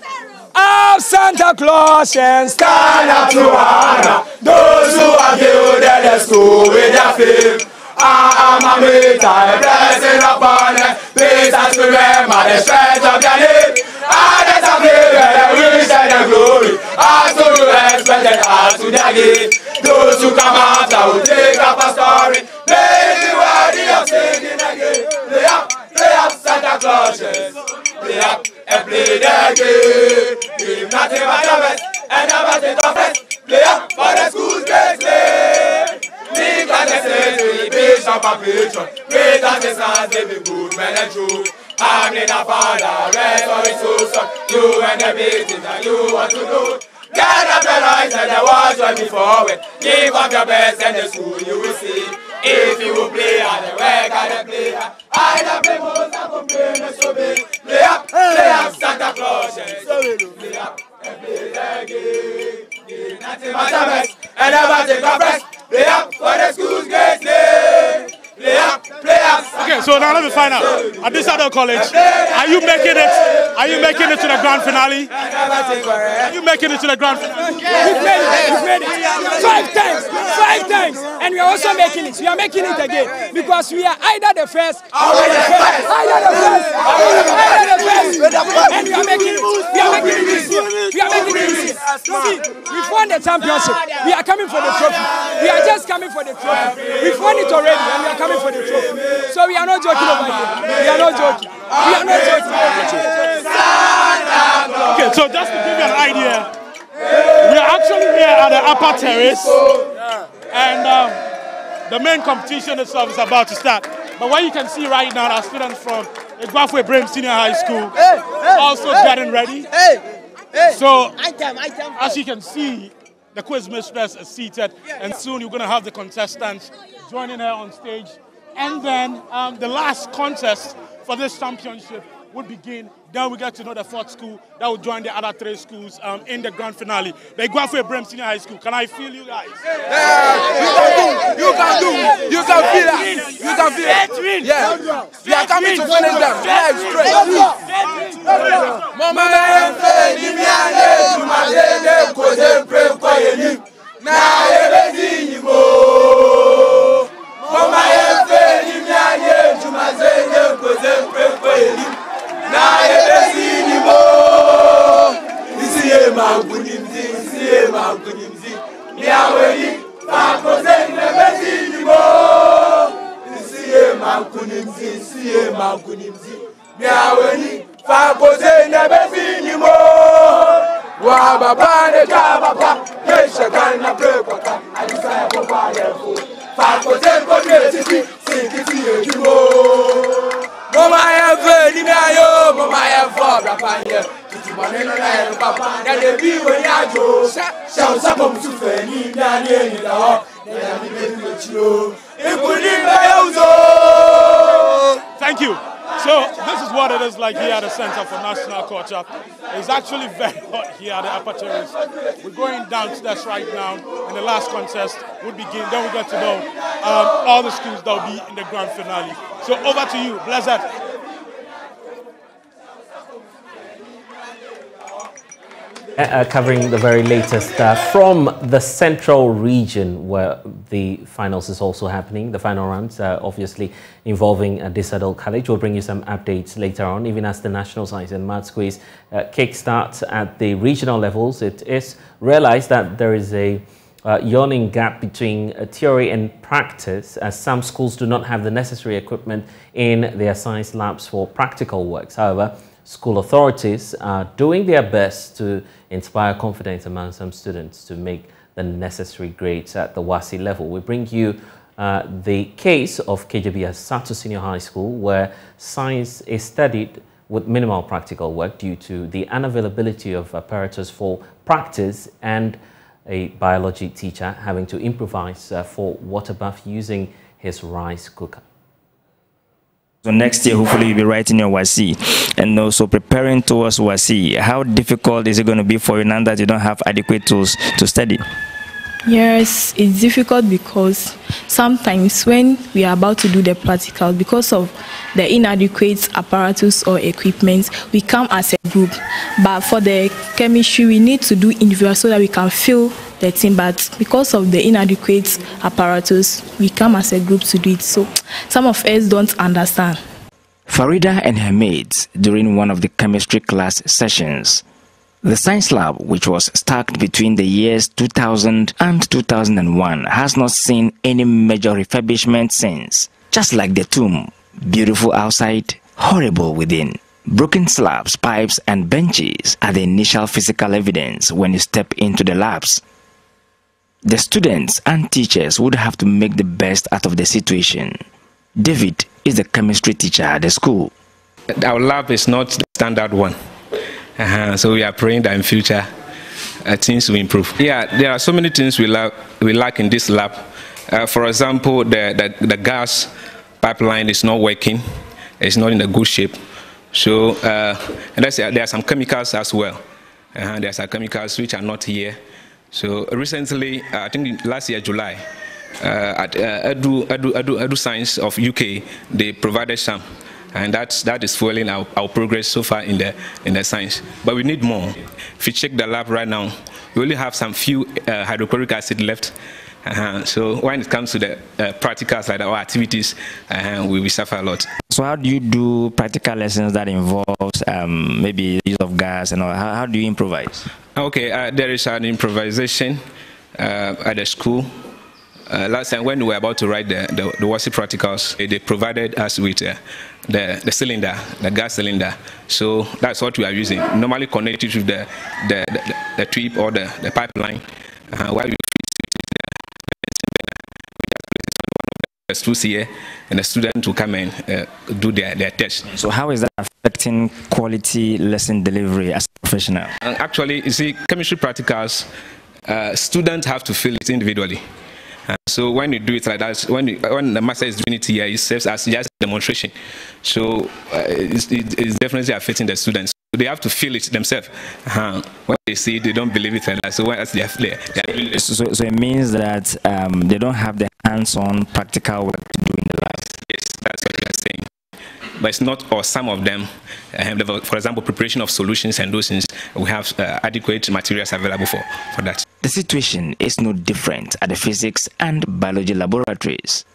Oh, Santa Claus and stand up to honor those who are gilded the school with their fame. I am a mate, I blessing upon them. Please us remember the strength of their name. And it's a favor, the wish and the glory. As to respect and as to their gain. Those who come after will take up a story. May be worthy of singing again. Play up Santa Claus, play up and play the game. Give nothing but the best and never take the best. Play up for the school's great name. Leave as the state with bishop and patron. Great as the sons, they be good men and true. I'm in a father, rest of his soul, son. You and the meetings that you want to do. Get up the lights and the walls will be forward. Give up your best and the school you will see. If you will play at the work at the play, I don't play most of the play, so big. Play up Santa Claus. Play up and play the game. Give nothing but the best and never take a rest. Play up for the school's great name. Play up. Okay, so now let me find out. At this other college, are you making it? Are you making it to the grand finale? Are you making it to the grand finale? We've made it. 5 times. And we are also making it. We are making it again. Because we are either the first or the first. And we are making it. We are making it this year. See, we've won the championship. We are coming for the trophy. We are just coming for the trophy. We've won it already and we are coming for the trophy. So we are not joking over here. We are not joking. Okay, so just to give you an idea, we are actually here at the upper terrace, and the main competition itself is about to start. But what you can see right now are students from the Guafu Ibrahim Senior High School also getting ready. So, as you can see, the quiz mistress is seated, and soon you're going to have the contestants joining her on stage. And then the last contest for this championship would begin. Then we get to know the fourth school that will join the other three schools in the grand finale. They go for Brem Senior High School. Can I feel you guys? Yeah, you can do. You can feel it. You can feel it. Yeah. We are coming to finish them. Yeah, straight. Mama Thank you. So this is what it is like here at the Center for National Culture. It's actually very hot here at the upper terrace. We're going downstairs right now, and the last contest will begin. Then we get to know all the schools that will be in the grand finale. So over to you, Blessed. Covering the very latest from the central region where the finals is also happening, the final rounds, obviously involving Disadol College. We'll bring you some updates later on, even as the National Science and Maths Quiz kickstarts at the regional levels. It is realized that there is a yawning gap between theory and practice, as some schools do not have the necessary equipment in their science labs for practical works. However, school authorities are doing their best to inspire confidence among some students to make the necessary grades at the WASI level. We bring you the case of KJB Asato Senior High School, where science is studied with minimal practical work due to the unavailability of apparatus for practice and a biology teacher having to improvise for water bath using his rice cooker. So next year, hopefully, you'll be writing your WASI and also preparing towards WASI. How difficult is it going to be for you now that you don't have adequate tools to study? Yes, it's difficult because sometimes when we are about to do the practical, because of the inadequate apparatus or equipment, we come as a group. But for the chemistry, we need to do individual so that we can feel the team. But because of the inadequate apparatus, we come as a group to do it. So some of us don't understand. Farida and her mates, during one of the chemistry class sessions, the science lab, which was stacked between the years 2000 and 2001, has not seen any major refurbishment since. Just like the tomb, beautiful outside, horrible within. Broken slabs, pipes and benches are the initial physical evidence when you step into the labs. The students and teachers would have to make the best out of the situation. David is the chemistry teacher at the school. Our lab is not the standard one. So we are praying that in future things will improve. Yeah, there are so many things we lack in this lab. For example, the gas pipeline is not working. It's not in a good shape. So and there are some chemicals as well. There are some chemicals which are not here. So recently, I think last year July, at Edu Science of UK, they provided some. And that is fueling our progress so far in the science. But we need more. If you check the lab right now, we only have some few hydrochloric acid left. So when it comes to the practicals like our activities, we suffer a lot. So how do you do practical lessons that involves maybe the use of gas and all? How do you improvise? Okay, there is an improvisation at the school. Last time when we were about to write the WASI practicals, they provided us with the cylinder, the gas cylinder. So that's what we are using. Normally connected to the tube or the pipeline. While we the students here, and the students will come and do their test. So how is that affecting quality lesson delivery as a professional? And actually, you see, chemistry practicals, students have to feel it individually. So when you do it like that, when the master is doing it here, it serves as just a demonstration. So it's definitely affecting the students. They have to feel it themselves. When they see it, they don't believe it like that. So once they are doing it. So it means that they don't have the hands-on practical work to do in the lab. Yes, that's what we are saying. But it's not, or some of them, for example, preparation of solutions and those things, we have adequate materials available for that. The situation is no different at the physics and biology laboratories.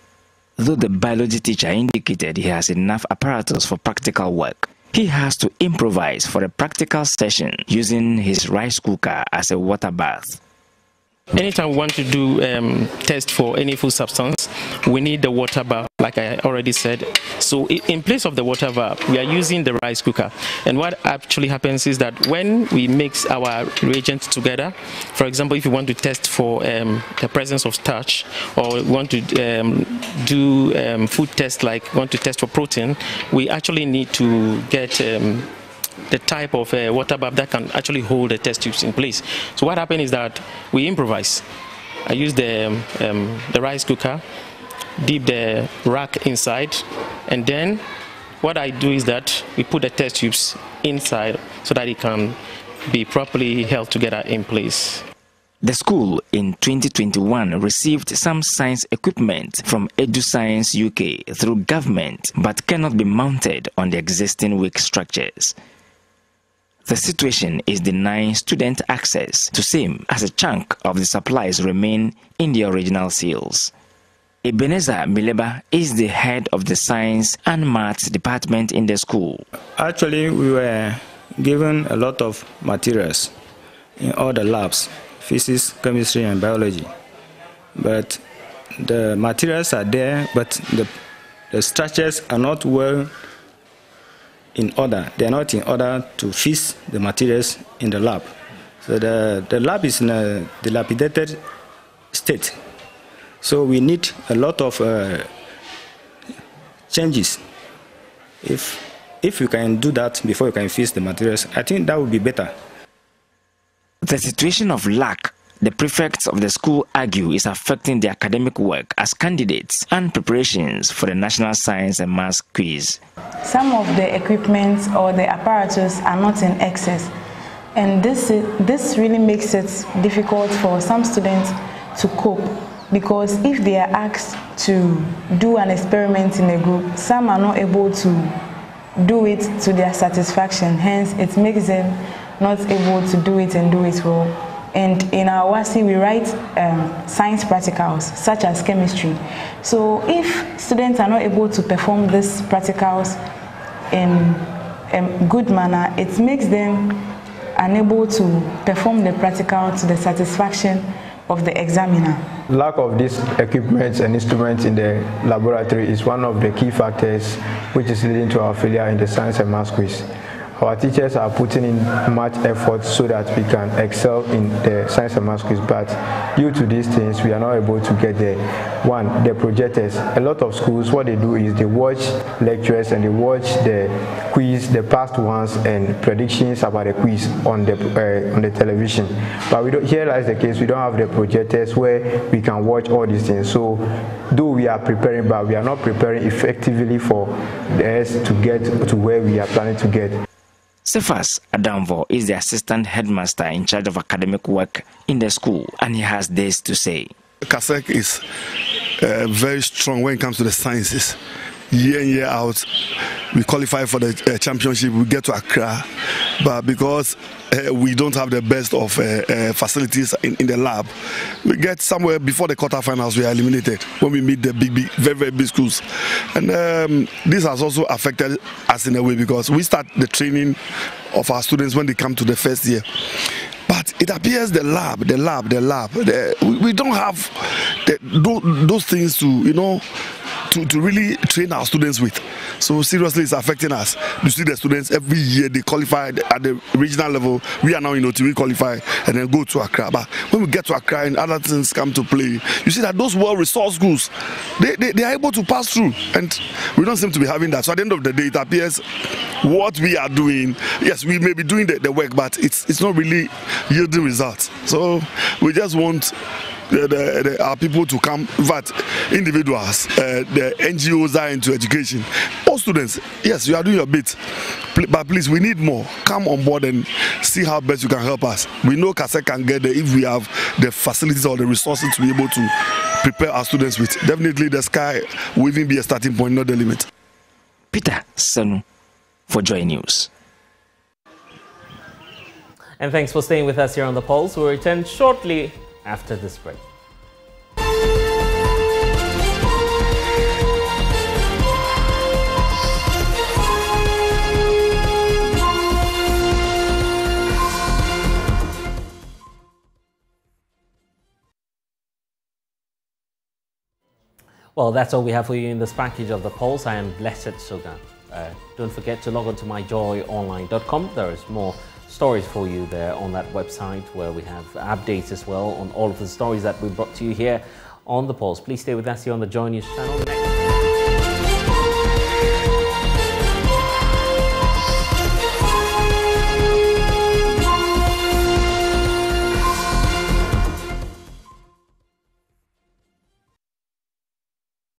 Though the biology teacher indicated he has enough apparatus for practical work, he has to improvise for a practical session using his rice cooker as a water bath. Anytime we want to do test for any food substance, we need the water bath, like I already said. So in place of the water bath, we are using the rice cooker. And what actually happens is that when we mix our reagents together, for example, if you want to test for the presence of starch, or we want to do food test, like want to test for protein, we actually need to get the type of water bath that can actually hold the test tubes in place. So what happened is that we improvise. I use the rice cooker, dip the rack inside, and then what I do is that we put the test tubes inside so that it can be properly held together in place. The school in 2021 received some science equipment from EduScience UK through government, but cannot be mounted on the existing weak structures. The situation is denying student access to same as a chunk of the supplies remain in the original seals. Ebenezer Mileba is the head of the science and maths department in the school. Actually, we were given a lot of materials in all the labs, physics, chemistry, and biology. But the materials are there, but the structures are not well in order. They are not in order to fix the materials in the lab. So the lab is in a dilapidated state. So we need a lot of changes. If you can do that before you can fix the materials, I think that would be better. The situation of lack, the prefects of the school argue, is affecting the academic work as candidates and preparations for the National Science and Maths quiz. Some of the equipment or the apparatus are not in excess, and this really makes it difficult for some students to cope, because if they are asked to do an experiment in a group, some are not able to do it to their satisfaction. Hence, it makes them not able to do it and do it well. And in our WASI, we write science practicals, such as chemistry. So if students are not able to perform these practicals in a good manner, it makes them unable to perform the practical to the satisfaction of the examiner. Lack of these equipment and instruments in the laboratory is one of the key factors which is leading to our failure in the science and maths quiz. Our teachers are putting in much effort so that we can excel in the science and maths quiz, but due to these things, we are not able to get there. One, the projectors. A lot of schools, what they do is they watch lectures and they watch the quiz, the past ones, and predictions about the quiz on the television. But we don't, here lies the case, we don't have the projectors where we can watch all these things. So, though we are preparing, but we are not preparing effectively for us to get to where we are planning to get. Cephas Adamvo is the assistant headmaster in charge of academic work in the school, and he has this to say. CASEC is very strong when it comes to the sciences. Year in, year out, we qualify for the championship, we get to Accra, but because we don't have the best of facilities in the lab, we get somewhere before the quarterfinals, we are eliminated when we meet the very, very big schools. And this has also affected us in a way, because we start the training of our students when they come to the first year. But it appears the lab, we don't have those things to, you know, to really train our students with. So seriously, it's affecting us. You see the students every year, they qualify at the regional level. We are now in OT, we qualify and then go to Accra. But when we get to Accra and other things come to play, you see that those well-resourced schools, they are able to pass through. And we don't seem to be having that. So at the end of the day, it appears what we are doing, yes, we may be doing the work, but it's not really yielding results. So we just want our people to come. In fact, individuals, the NGOs are into education. All students, yes, you are doing your bit, but please, we need more. Come on board and see how best you can help us. We know Kase can get there if we have the facilities or the resources to be able to prepare our students with. Definitely, the sky will even be a starting point, not the limit. Peter Sanu for JoyNews. And thanks for staying with us here on The Pulse. We'll return shortly after this break. Well, that's all we have for you in this package of The Pulse. I am Blessed Sogah. Don't forget to log on to myjoyonline.com. There is more stories for you there on that website, where we have updates as well on all of the stories that we brought to you here on The Pulse. Please stay with us here on the JoyNews channel.